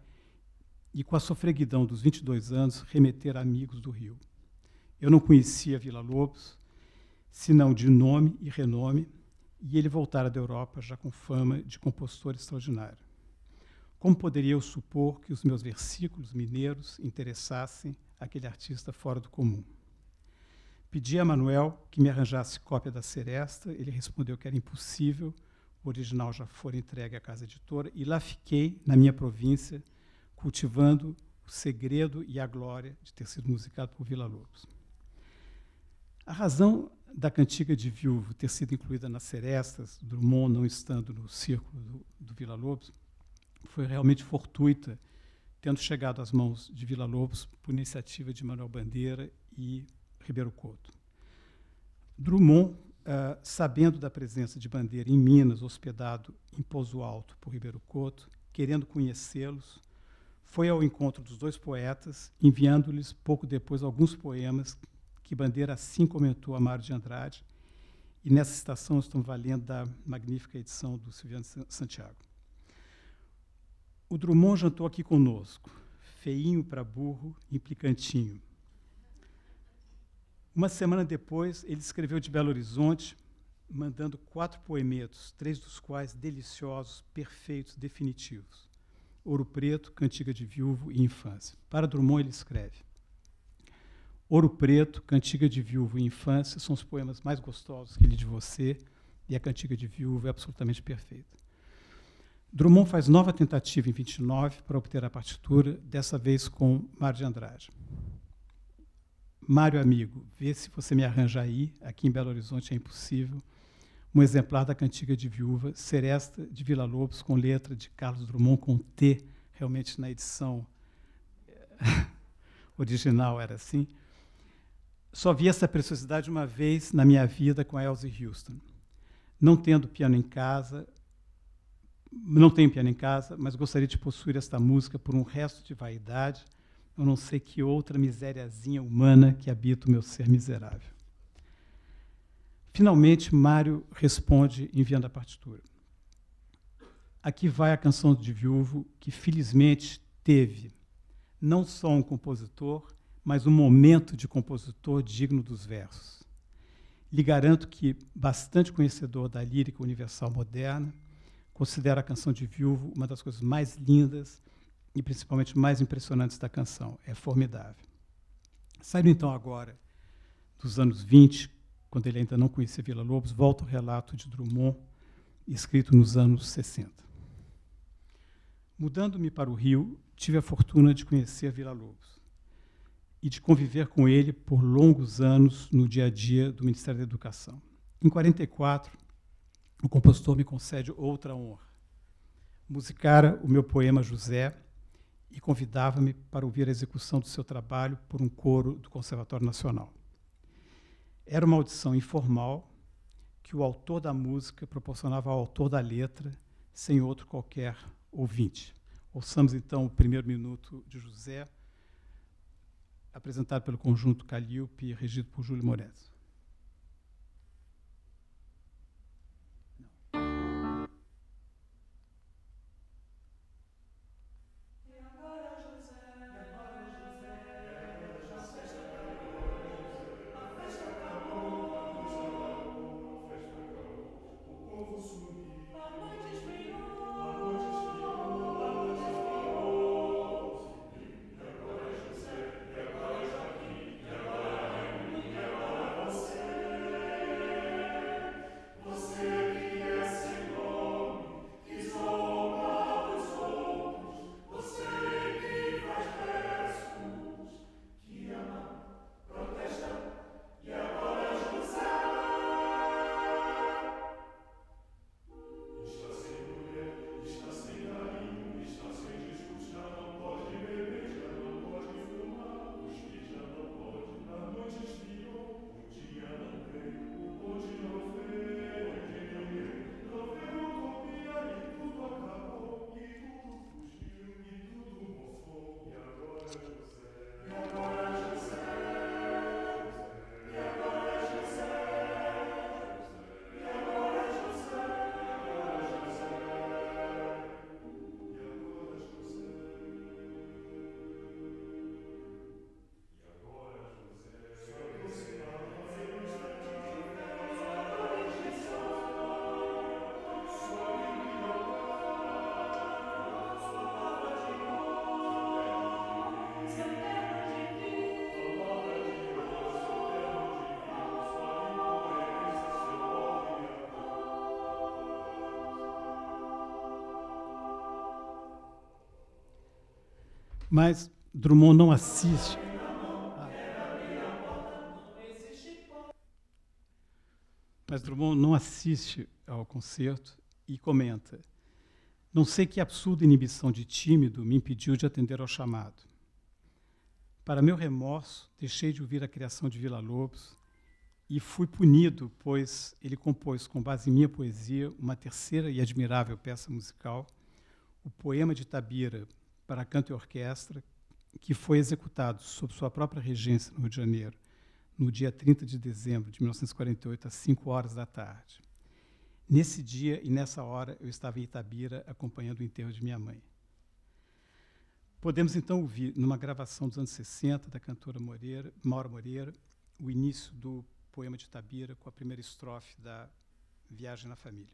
e, com a sofreguidão dos 22 anos, remeter a amigos do Rio. Eu não conhecia Villa-Lobos, senão de nome e renome, e ele voltara da Europa já com fama de compositor extraordinário. Como poderia eu supor que os meus versículos mineiros interessassem aquele artista fora do comum? Pedi a Manuel que me arranjasse cópia da Seresta, ele respondeu que era impossível, o original já fora entregue à casa editora, e lá fiquei, na minha província, cultivando o segredo e a glória de ter sido musicado por Villa-Lobos. A razão da Cantiga de Viúvo ter sido incluída nas Serestas, Drummond não estando no círculo do Villa-Lobos, foi realmente fortuita, tendo chegado às mãos de Villa-Lobos por iniciativa de Manuel Bandeira e Ribeiro Couto. Drummond, sabendo da presença de Bandeira em Minas, hospedado em Pouso Alto por Ribeiro Couto, querendo conhecê-los, foi ao encontro dos dois poetas, enviando-lhes pouco depois alguns poemas que Bandeira assim comentou a Mário de Andrade, e nessa citação estão valendo da magnífica edição do Silviano Santiago. O Drummond jantou aqui conosco, feinho para burro, implicantinho. Uma semana depois, ele escreveu de Belo Horizonte, mandando 4 poemetos, 3 dos quais deliciosos, perfeitos, definitivos. Ouro Preto, Cantiga de Viúvo e Infância. Para Drummond, ele escreve: Ouro Preto, Cantiga de Viúvo e Infância são os poemas mais gostosos que li de você, e a Cantiga de Viúvo é absolutamente perfeita. Drummond faz nova tentativa em 29 para obter a partitura, dessa vez com Mário de Andrade. Mário, amigo, vê se você me arranja aí, aqui em Belo Horizonte é impossível, um exemplar da Cantiga de Viúva, Seresta de Villa-Lobos, com letra de Carlos Drummond, com T, realmente na edição original era assim. Só vi essa preciosidade uma vez na minha vida com a Elsie Houston. Não tenho piano em casa, mas gostaria de possuir esta música por um resto de vaidade, eu não sei que outra misériazinha humana que habita o meu ser miserável. Finalmente, Mário responde enviando a partitura. Aqui vai a canção de Viúvo, que felizmente teve não só um compositor, mas um momento de compositor digno dos versos. Lhe garanto que, bastante conhecedor da lírica universal moderna, considera a canção de Viúvo uma das coisas mais lindas e principalmente mais impressionantes da canção. É formidável. Saindo então agora dos anos 20, quando ele ainda não conhecia Villa-Lobos, volta o relato de Drummond, escrito nos anos 60. Mudando-me para o Rio, tive a fortuna de conhecer Villa-Lobos e de conviver com ele por longos anos no dia a dia do Ministério da Educação. Em 44, o compositor me concede outra honra. Musicara o meu poema José e convidava-me para ouvir a execução do seu trabalho por um coro do Conservatório Nacional. Era uma audição informal que o autor da música proporcionava ao autor da letra, sem outro qualquer ouvinte. Ouçamos então o primeiro minuto de José, apresentado pelo Conjunto Calliope e regido por Júlio Moretti. Mas Drummond não assiste. Mas Drummond não assiste ao concerto e comenta: não sei que absurda inibição de tímido me impediu de atender ao chamado. Para meu remorso, deixei de ouvir a criação de Villa-Lobos e fui punido, pois ele compôs, com base em minha poesia, uma terceira e admirável peça musical, o Poema de Itabira para canto e orquestra, que foi executado sob sua própria regência no Rio de Janeiro, no dia 30 de dezembro de 1948, às 5 da tarde. Nesse dia e nessa hora, eu estava em Itabira, acompanhando o enterro de minha mãe. Podemos, então, ouvir, numa gravação dos anos 60, da cantora Maura Moreira, o início do Poema de Itabira, com a primeira estrofe da Viagem na Família.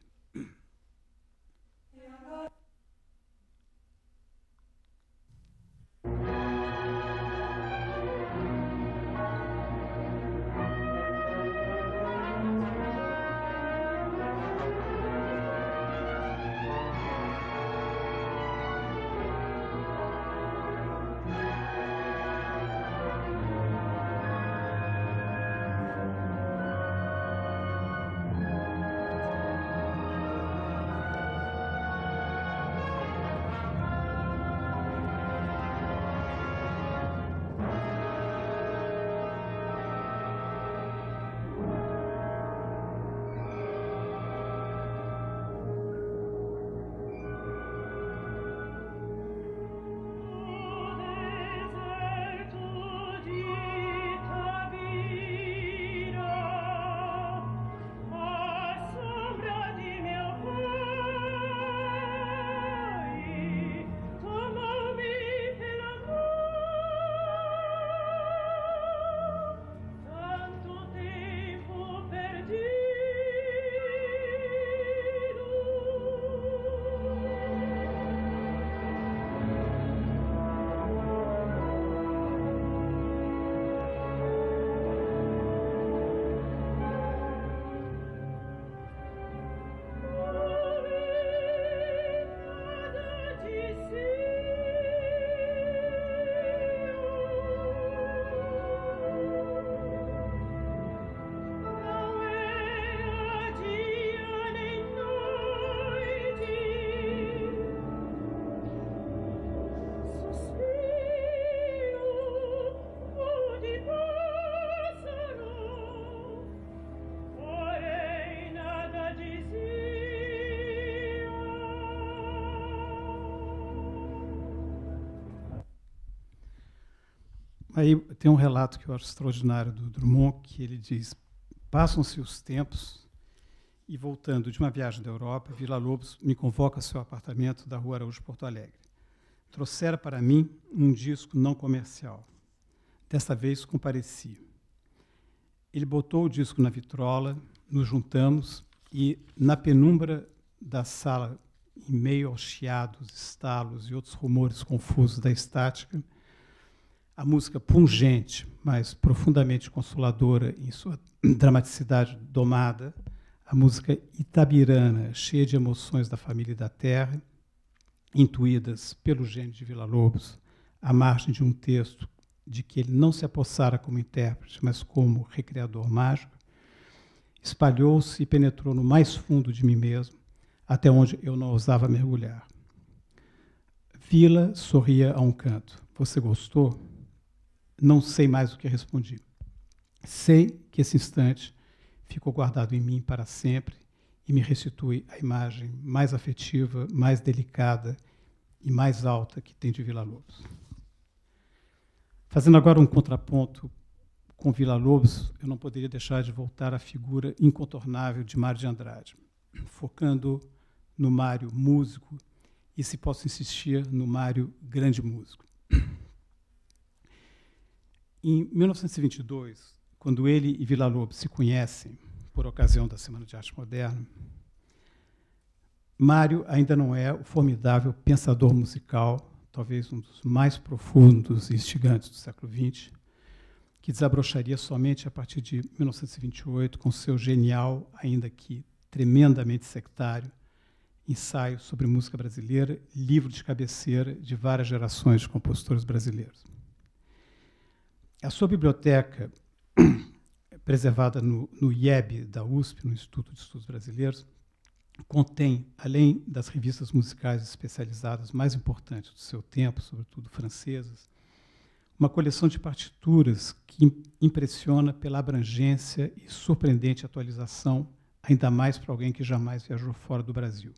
Aí tem um relato que eu acho extraordinário do Drummond, que ele diz: passam-se os tempos e, voltando de uma viagem da Europa, Villa-Lobos me convoca ao seu apartamento da Rua Araújo, Porto Alegre. Trouxera para mim um disco não comercial. Desta vez compareci. Ele botou o disco na vitrola, nos juntamos e, na penumbra da sala, em meio aos chiados, estalos e outros rumores confusos da estática, a música pungente, mas profundamente consoladora em sua dramaticidade domada, a música itabirana, cheia de emoções da família e da terra, intuídas pelo gênio de Villa-Lobos, à margem de um texto de que ele não se apossara como intérprete, mas como recriador mágico, espalhou-se e penetrou no mais fundo de mim mesmo, até onde eu não ousava mergulhar. Villa sorria a um canto. Você gostou? Não sei mais o que respondi. Sei que esse instante ficou guardado em mim para sempre e me restitui a imagem mais afetiva, mais delicada e mais alta que tem de Villa-Lobos. Fazendo agora um contraponto com Villa-Lobos, eu não poderia deixar de voltar à figura incontornável de Mário de Andrade, focando no Mário músico e, se posso insistir, no Mário grande músico. Em 1922, quando ele e Villa-Lobos se conhecem, por ocasião da Semana de Arte Moderna, Mário ainda não é o formidável pensador musical, talvez um dos mais profundos e instigantes do século XX, que desabrocharia somente a partir de 1928 com seu genial, ainda que tremendamente sectário, Ensaio sobre Música Brasileira, livro de cabeceira de várias gerações de compositores brasileiros. A sua biblioteca, preservada no IEB da USP, no Instituto de Estudos Brasileiros, contém, além das revistas musicais especializadas mais importantes do seu tempo, sobretudo francesas, uma coleção de partituras que impressiona pela abrangência e surpreendente atualização, ainda mais para alguém que jamais viajou fora do Brasil.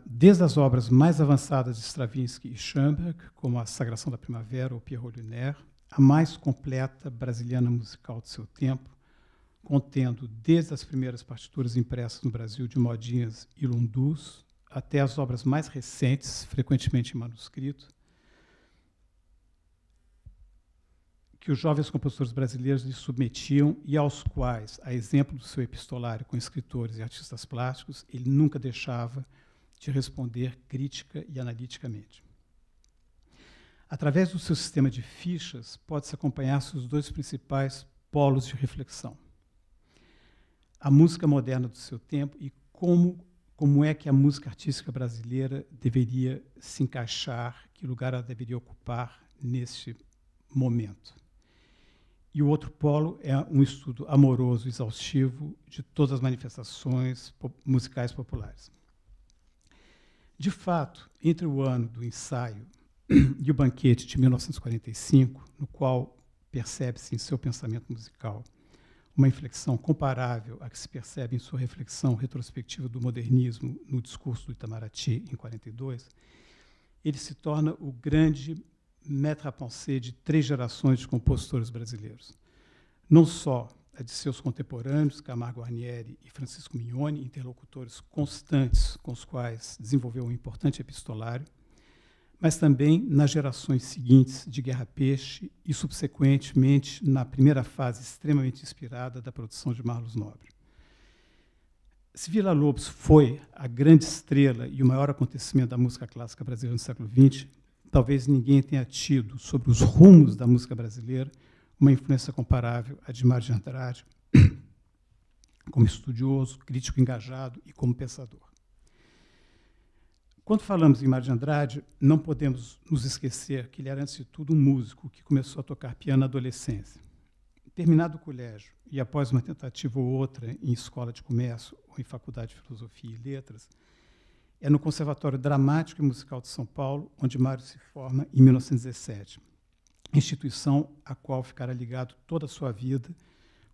Desde as obras mais avançadas de Stravinsky e Schoenberg, como a Sagração da Primavera ou Pierrot Lunaire, a mais completa brasiliana musical de seu tempo, contendo desde as primeiras partituras impressas no Brasil de modinhas e lundus, até as obras mais recentes, frequentemente em manuscrito, que os jovens compositores brasileiros lhe submetiam e aos quais, a exemplo do seu epistolário com escritores e artistas plásticos, ele nunca deixava de responder crítica e analiticamente. Através do seu sistema de fichas, pode-se acompanhar seus dois principais polos de reflexão. A música moderna do seu tempo e como é que a música artística brasileira deveria se encaixar, que lugar ela deveria ocupar neste momento. E o outro polo é um estudo amoroso, exaustivo, de todas as manifestações musicais populares. De fato, entre o ano do ensaio e o banquete de 1945, no qual percebe-se em seu pensamento musical uma inflexão comparável à que se percebe em sua reflexão retrospectiva do modernismo no discurso do Itamaraty, em 42, ele se torna o grande maître à penser de 3 gerações de compositores brasileiros. Não só a de seus contemporâneos, Camargo Guarnieri e Francisco Mignone, interlocutores constantes com os quais desenvolveu um importante epistolário, mas também nas gerações seguintes de Guerra Peixe e, subsequentemente, na primeira fase extremamente inspirada da produção de Marlos Nobre. Se Villa-Lobos foi a grande estrela e o maior acontecimento da música clássica brasileira no século XX, talvez ninguém tenha tido sobre os rumos da música brasileira uma influência comparável à de Mário de Andrade, como estudioso, crítico engajado e como pensador. Quando falamos em Mário de Andrade, não podemos nos esquecer que ele era, antes de tudo, um músico que começou a tocar piano na adolescência. Terminado o colégio e após uma tentativa ou outra em escola de comércio ou em faculdade de filosofia e letras, é no Conservatório Dramático e Musical de São Paulo, onde Mário se forma em 1917, instituição à qual ficará ligado toda a sua vida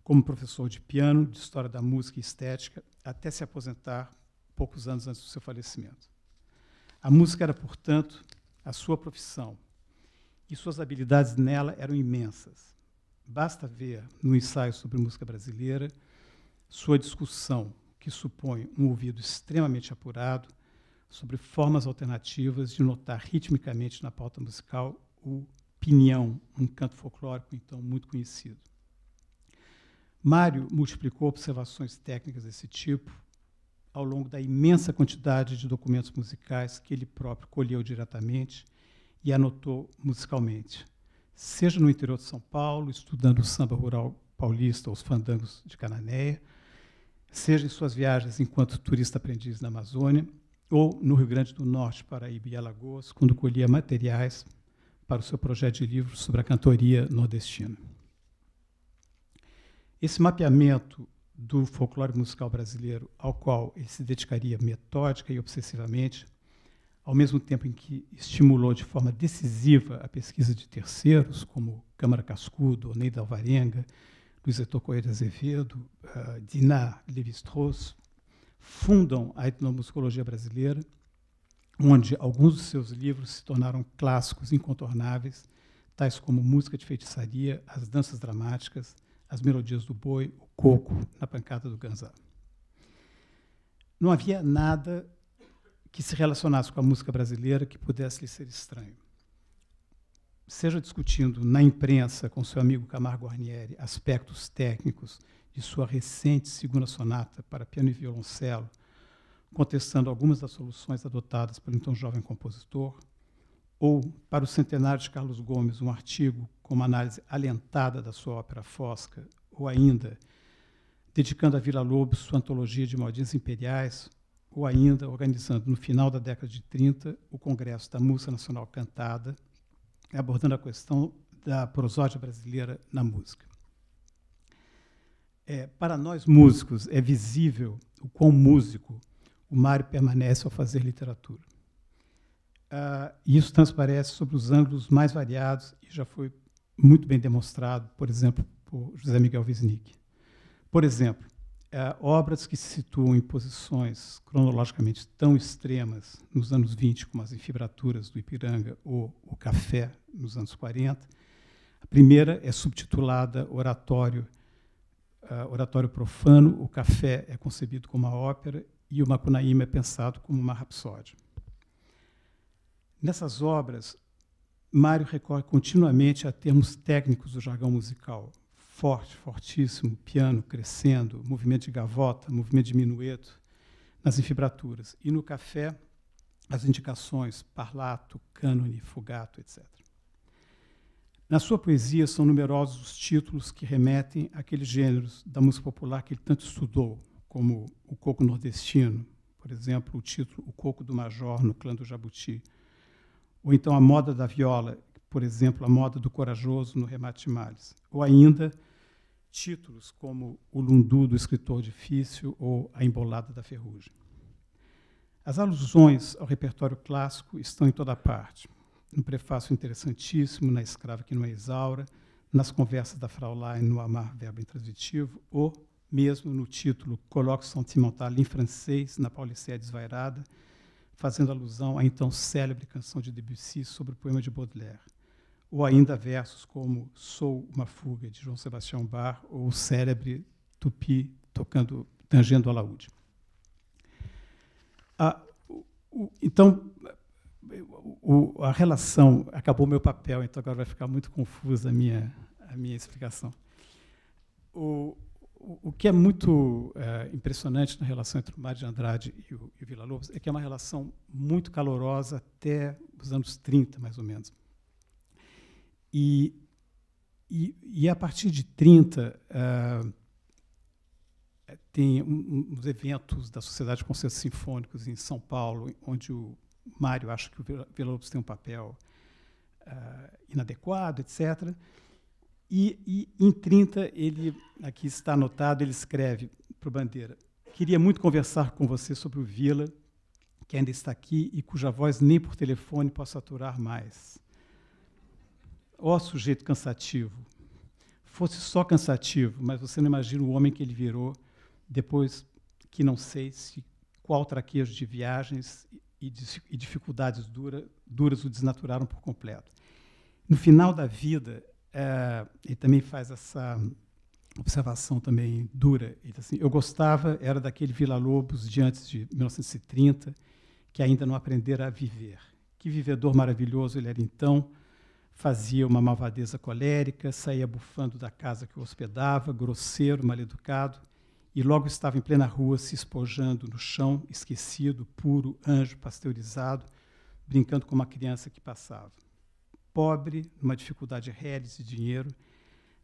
como professor de piano, de história da música e estética, até se aposentar poucos anos antes do seu falecimento. A música era, portanto, a sua profissão, e suas habilidades nela eram imensas. Basta ver, no ensaio sobre música brasileira, sua discussão, que supõe um ouvido extremamente apurado, sobre formas alternativas de notar ritmicamente na pauta musical o pinhão, um canto folclórico, então, muito conhecido. Mário multiplicou observações técnicas desse tipo ao longo da imensa quantidade de documentos musicais que ele próprio colheu diretamente e anotou musicalmente, seja no interior de São Paulo, estudando o samba rural paulista ou os fandangos de Cananéia, seja em suas viagens enquanto turista aprendiz na Amazônia, ou no Rio Grande do Norte, Paraíba e Alagoas, quando colhia materiais para o seu projeto de livro sobre a cantoria nordestina. Esse mapeamento do folclore musical brasileiro, ao qual ele se dedicaria metódica e obsessivamente, ao mesmo tempo em que estimulou de forma decisiva a pesquisa de terceiros, como Câmara Cascudo, Neida Alvarenga, Luiz Heitor Corrêa de Azevedo, Dinah Lévi-Strauss, fundam a etnomusicologia brasileira, onde alguns dos seus livros se tornaram clássicos incontornáveis, tais como Música de Feitiçaria, As Danças Dramáticas, As Melodias do Boi, O Coco, Na Pancada do Ganzá. Não havia nada que se relacionasse com a música brasileira que pudesse lhe ser estranho. Seja discutindo na imprensa com seu amigo Camargo Guarnieri aspectos técnicos de sua recente segunda sonata para piano e violoncelo, contestando algumas das soluções adotadas pelo então jovem compositor, ou para o centenário de Carlos Gomes, um artigo com uma análise alentada da sua ópera Fosca, ou ainda dedicando a Villa-Lobos sua antologia de modinhas imperiais, ou ainda organizando, no final da década de 30, o Congresso da Música Nacional Cantada, abordando a questão da prosódia brasileira na música. Para nós músicos, é visível o quão músico o Mário permanece ao fazer literatura. E isso transparece sobre os ângulos mais variados e já foi muito bem demonstrado, por exemplo, por José Miguel Wisnik. Por exemplo, obras que se situam em posições cronologicamente tão extremas nos anos 20, como as Enfibraturas do Ipiranga ou o Café, nos anos 40. A primeira é subtitulada Oratório Profano, o Café é concebido como uma ópera e o Macunaíma é pensado como uma rapsódia. Nessas obras, Mário recorre continuamente a termos técnicos do jargão musical, forte, fortíssimo, piano crescendo, movimento de gavota, movimento de minueto, nas Enfibraturas. E no Café, as indicações parlato, cânone, fugato, etc. Na sua poesia, são numerosos os títulos que remetem àqueles gêneros da música popular que ele tanto estudou, como o coco nordestino, por exemplo, o título O Coco do Major, no Clã do Jabuti, ou então a moda da viola, por exemplo, a moda do corajoso, no Remate de Males, ou ainda títulos como O Lundu do Escritor Difícil ou A Embolada da Ferrugem. As alusões ao repertório clássico estão em toda parte. No prefácio interessantíssimo, na Escrava que não é Isaura, nas conversas da Fraulein no Amar, verbo intransitivo, ou mesmo no título Colloque Sentimental em francês, na Paulicéia Desvairada, fazendo alusão à então célebre canção de Debussy sobre o poema de Baudelaire, ou ainda versos como Sou uma Fuga, de João Sebastião Bach, ou o célebre Tupi tangendo o alaúde. Então, a relação... Acabou o meu papel, então agora vai ficar muito confusa a minha explicação. O que é muito impressionante na relação entre o Mário de Andrade e o Villa-Lobos é que é uma relação muito calorosa até os anos 30, mais ou menos. E a partir de 30, tem uns eventos da Sociedade de Concertos Sinfônicos em São Paulo, onde o Mário acha que o Villa-Lobos tem um papel inadequado, etc. E em 30, aqui está anotado, ele escreve para o Bandeira: queria muito conversar com você sobre o Villa, que ainda está aqui e cuja voz nem por telefone posso aturar mais. Ó sujeito cansativo, fosse só cansativo, mas você não imagina o homem que ele virou depois que não sei qual traquejo de viagens e dificuldades duras o desnaturaram por completo. No final da vida, ele também faz essa observação também dura. Ele diz assim: eu gostava, era daquele Villa-Lobos de antes de 1930, que ainda não aprendera a viver. Que vivedor maravilhoso ele era então. Fazia uma malvadeza colérica, saía bufando da casa que o hospedava, grosseiro, mal-educado, e logo estava em plena rua, se espojando no chão, esquecido, puro, anjo pasteurizado, brincando com uma criança que passava. Pobre, numa dificuldade reles de dinheiro,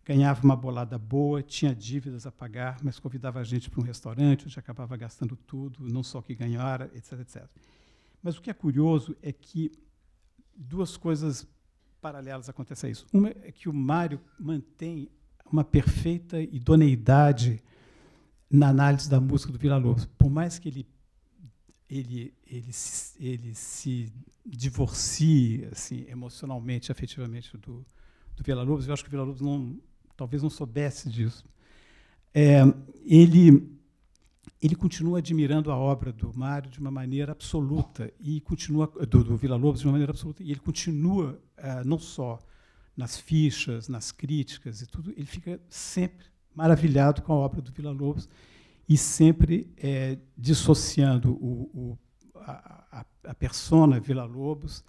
ganhava uma bolada boa, tinha dívidas a pagar, mas convidava a gente para um restaurante, onde acabava gastando tudo, não só o que ganhara, etc, etc. Mas o que é curioso é que duas coisas paralelas acontecem a isso. Uma é que o Mário mantém uma perfeita idoneidade na análise da música do Villa-Lobos. Por mais que ele se divorcie assim, emocionalmente, afetivamente do Villa-Lobos, eu acho que o Villa-Lobos talvez não soubesse disso. Ele continua admirando a obra do Mário de uma maneira absoluta e continua do Villa-Lobos de uma maneira absoluta, e ele continua não só nas fichas, nas críticas e tudo, ele fica sempre maravilhado com a obra do Villa-Lobos e sempre dissociando a persona Villa-Lobos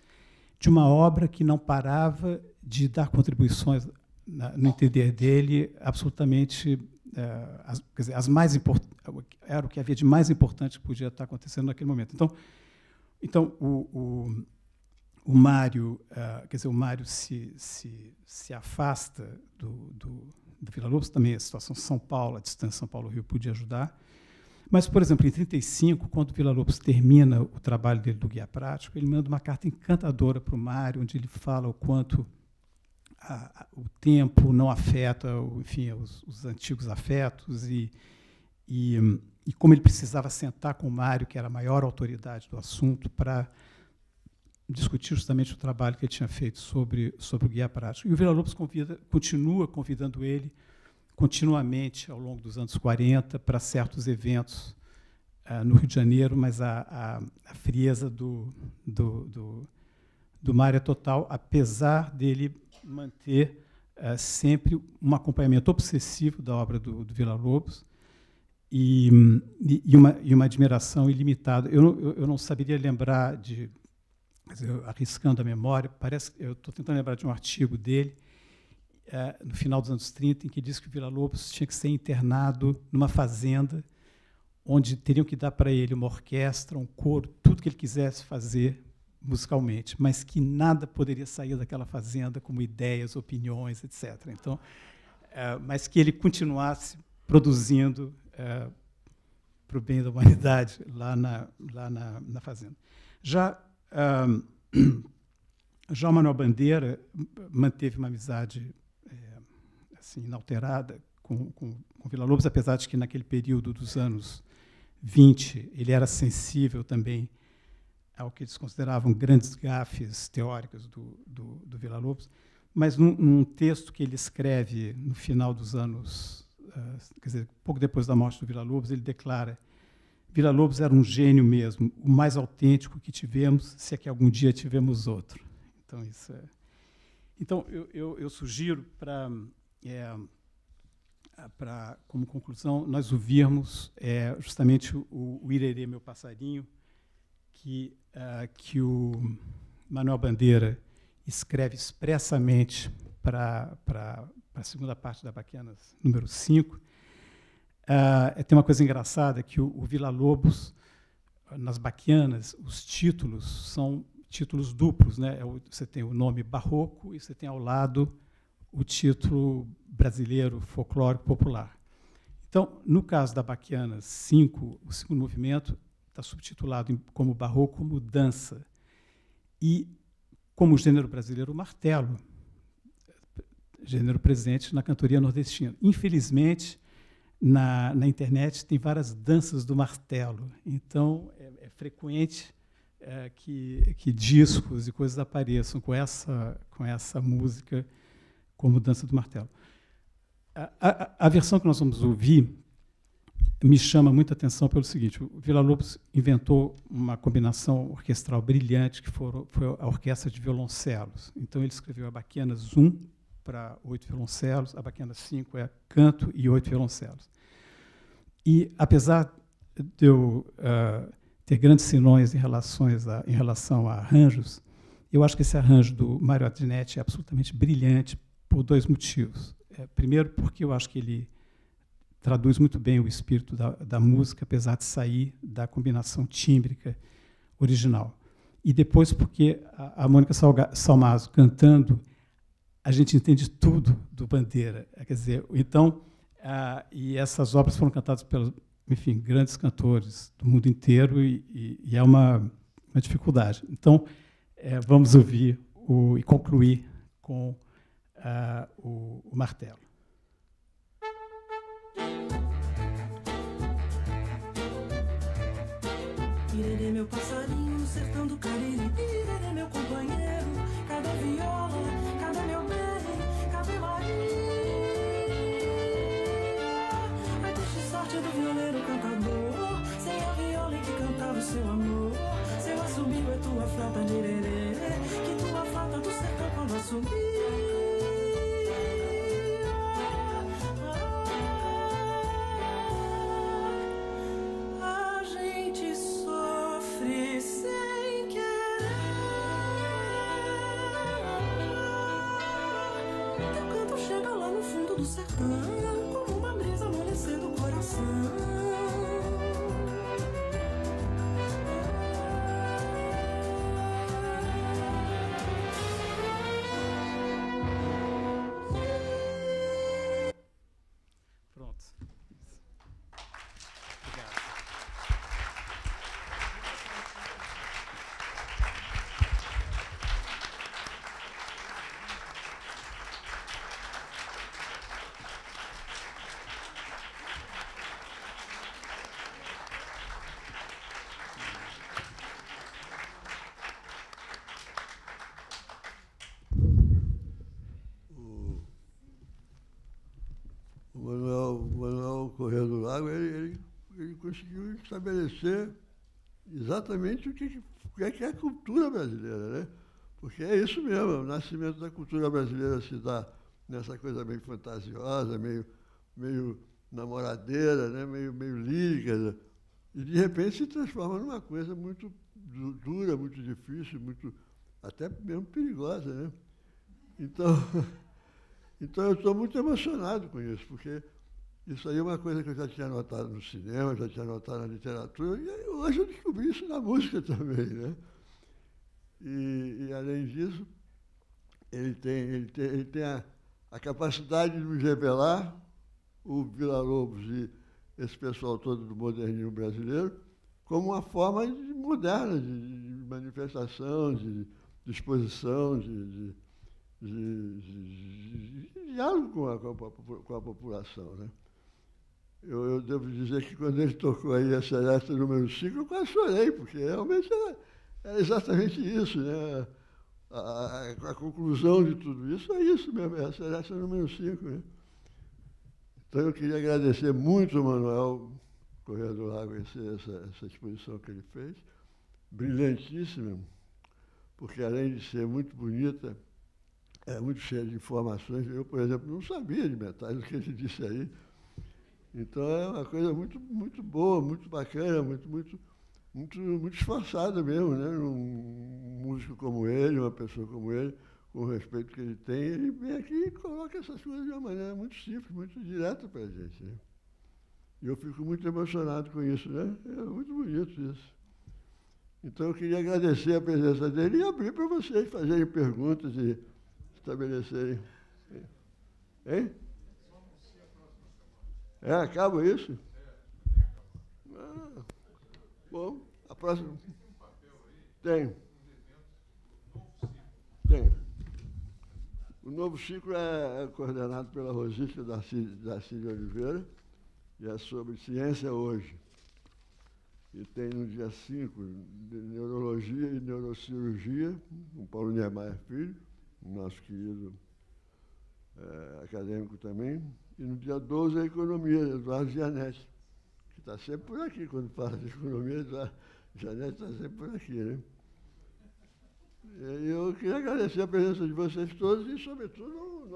de uma obra que não parava de dar contribuições, no entender dele, absolutamente, quer dizer, as mais importantes, era o que havia de mais importante que podia estar acontecendo naquele momento. Então o Mário, quer dizer, o Mário se afasta do Villa-Lobos, também a situação São Paulo, a distância São Paulo-Rio podia ajudar. Mas, por exemplo, em 1935, quando o Villa-Lobos termina o trabalho dele do Guia Prático, ele manda uma carta encantadora para o Mário, onde ele fala o quanto o tempo não afeta, enfim, os antigos afetos e como ele precisava sentar com o Mário, que era a maior autoridade do assunto, para discutir justamente o trabalho que ele tinha feito sobre o Guia Prático. E o Villa-Lobos continua convidando ele continuamente ao longo dos anos 40 para certos eventos no Rio de Janeiro, mas a frieza do Mário é total, apesar dele manter sempre um acompanhamento obsessivo da obra do Villa-Lobos e uma admiração ilimitada. Eu não saberia lembrar de, quer dizer, arriscando a memória, eu estou tentando lembrar de um artigo dele, no final dos anos 30, em que diz que o Villa-Lobos tinha que ser internado numa fazenda, onde teriam que dar para ele uma orquestra, um coro, tudo que ele quisesse fazer musicalmente, mas que nada poderia sair daquela fazenda como ideias, opiniões, etc. Então, mas que ele continuasse produzindo para o bem da humanidade lá na fazenda. Já o Manuel Bandeira manteve uma amizade assim, inalterada com Villa-Lobos, apesar de que naquele período dos anos 20 ele era sensível também ao que eles consideravam grandes gafes teóricas do Villa-Lobos, mas num texto que ele escreve no final dos anos, quer dizer, pouco depois da morte do Villa-Lobos, ele declara: Villa-Lobos era um gênio mesmo, o mais autêntico que tivemos, se é que algum dia tivemos outro. Então, Então eu sugiro como conclusão, nós ouvirmos justamente o Irerê, Meu Passarinho, que o Manuel Bandeira escreve expressamente para a segunda parte da Baquianas, número 5. Tem uma coisa engraçada, que o Villa-Lobos, nas Baquianas, os títulos são títulos duplos, né? Você tem o nome barroco e você tem ao lado o título brasileiro, folclórico popular. Então, no caso da Baquianas 5, o segundo movimento está subtitulado como barroco, como dança. E, como gênero brasileiro, o martelo, gênero presente na cantoria nordestina. Infelizmente, na internet tem várias danças do martelo. Então, é frequente que discos e coisas apareçam com essa música como dança do martelo. A versão que nós vamos ouvir me chama muita atenção pelo seguinte: o Villa-Lobos inventou uma combinação orquestral brilhante, que foi a orquestra de violoncelos. Então, ele escreveu a Baquianas 1 para 8 violoncelos, a Baquianas 5 é canto e 8 violoncelos. E, apesar de eu ter grandes senões em relação a arranjos, eu acho que esse arranjo do Mário Adinetti é absolutamente brilhante por dois motivos. Primeiro, porque eu acho que ele traduz muito bem o espírito da música, apesar de sair da combinação tímbrica original. E depois, porque a Mônica Salmazo cantando, a gente entende tudo do Bandeira. Quer dizer, então, e essas obras foram cantadas pelos, enfim, grandes cantores do mundo inteiro e é uma dificuldade. Então, vamos ouvir e concluir com o martelo. Irerê, meu passarinho, no sertão do Cariri. Irerê, meu companheiro, cadê viola, cadê meu bem, cadê Maria? Ai, triste sorte do violeiro cantador, sem a viola em que cantava o seu amor. Seu assobio é tua flauta de irerê, que tua flauta do sertão quando assobia. Do sertão, como uma brisa amolecendo o coração. Pronto. Obrigado. O Manuel Corrêa do Lago, ele conseguiu estabelecer exatamente o que é a cultura brasileira, né? Porque é isso mesmo, o nascimento da cultura brasileira se dá nessa coisa meio fantasiosa, meio namoradeira, né? meio lírica, né? E de repente se transforma numa coisa muito dura, muito difícil, muito até mesmo perigosa, né? Então eu estou muito emocionado com isso, porque isso aí é uma coisa que eu já tinha notado no cinema, já tinha notado na literatura, e hoje eu descobri isso na música também, né? E além disso, ele tem a capacidade de nos revelar, o Villa-Lobos e esse pessoal todo do modernismo brasileiro, como uma forma moderna de manifestação, de exposição, de diálogo com a população, né? Eu devo dizer que quando ele tocou aí a Celeste número 5, eu quase chorei, porque realmente era exatamente isso, né? A conclusão de tudo isso é isso mesmo, é a Celeste número 5, né? Então eu queria agradecer muito ao Manuel Corrêa do Lago essa exposição que ele fez, brilhantíssima, porque além de ser muito bonita, é muito cheia de informações. Eu, por exemplo, não sabia de metade do que ele disse aí. Então é uma coisa muito, muito boa, muito bacana, muito esforçada mesmo, né? Um músico como ele, uma pessoa como ele, com o respeito que ele tem, ele vem aqui e coloca essas coisas de uma maneira muito simples, muito direta para a gente, né? E eu fico muito emocionado com isso, né? É muito bonito isso. Então eu queria agradecer a presença dele e abrir para vocês fazerem perguntas e estabelecerem. Hein? Acaba isso? Bom, a próxima. Tem. O novo ciclo é coordenado pela Rosita Darcy de Oliveira e é sobre ciência hoje. E tem no dia 5 de neurologia e neurocirurgia, com Paulo Niemeyer Filho, nosso querido acadêmico também. E no dia 12 a economia, Eduardo Gianetti, que está sempre por aqui. Quando fala de economia, Eduardo Gianetti está sempre por aqui, né? E eu queria agradecer a presença de vocês todos e, sobretudo,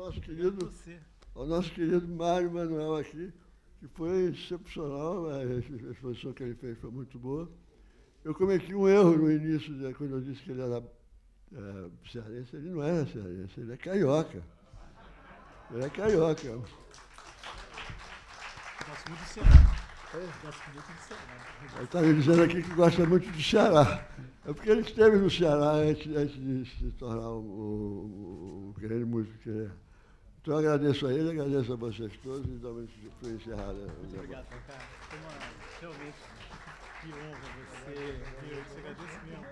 ao nosso querido Mário Manuel aqui, que foi excepcional, a exposição que ele fez foi muito boa. Eu cometi um erro no início, quando eu disse que ele era cearense. Ele não era cearense, ele é carioca. Ele é carioca. Eu gosto muito do Ceará. Gosto muito do Ceará. Ele está me dizendo aqui que gosta muito do Ceará. É porque ele esteve no Ceará antes de se tornar o grande músico que é. Então eu agradeço a ele, agradeço a vocês todos e damos por encerrada. Muito obrigado, Cacá. Foi realmente que honra você. Eu te agradeço mesmo.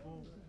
Bom.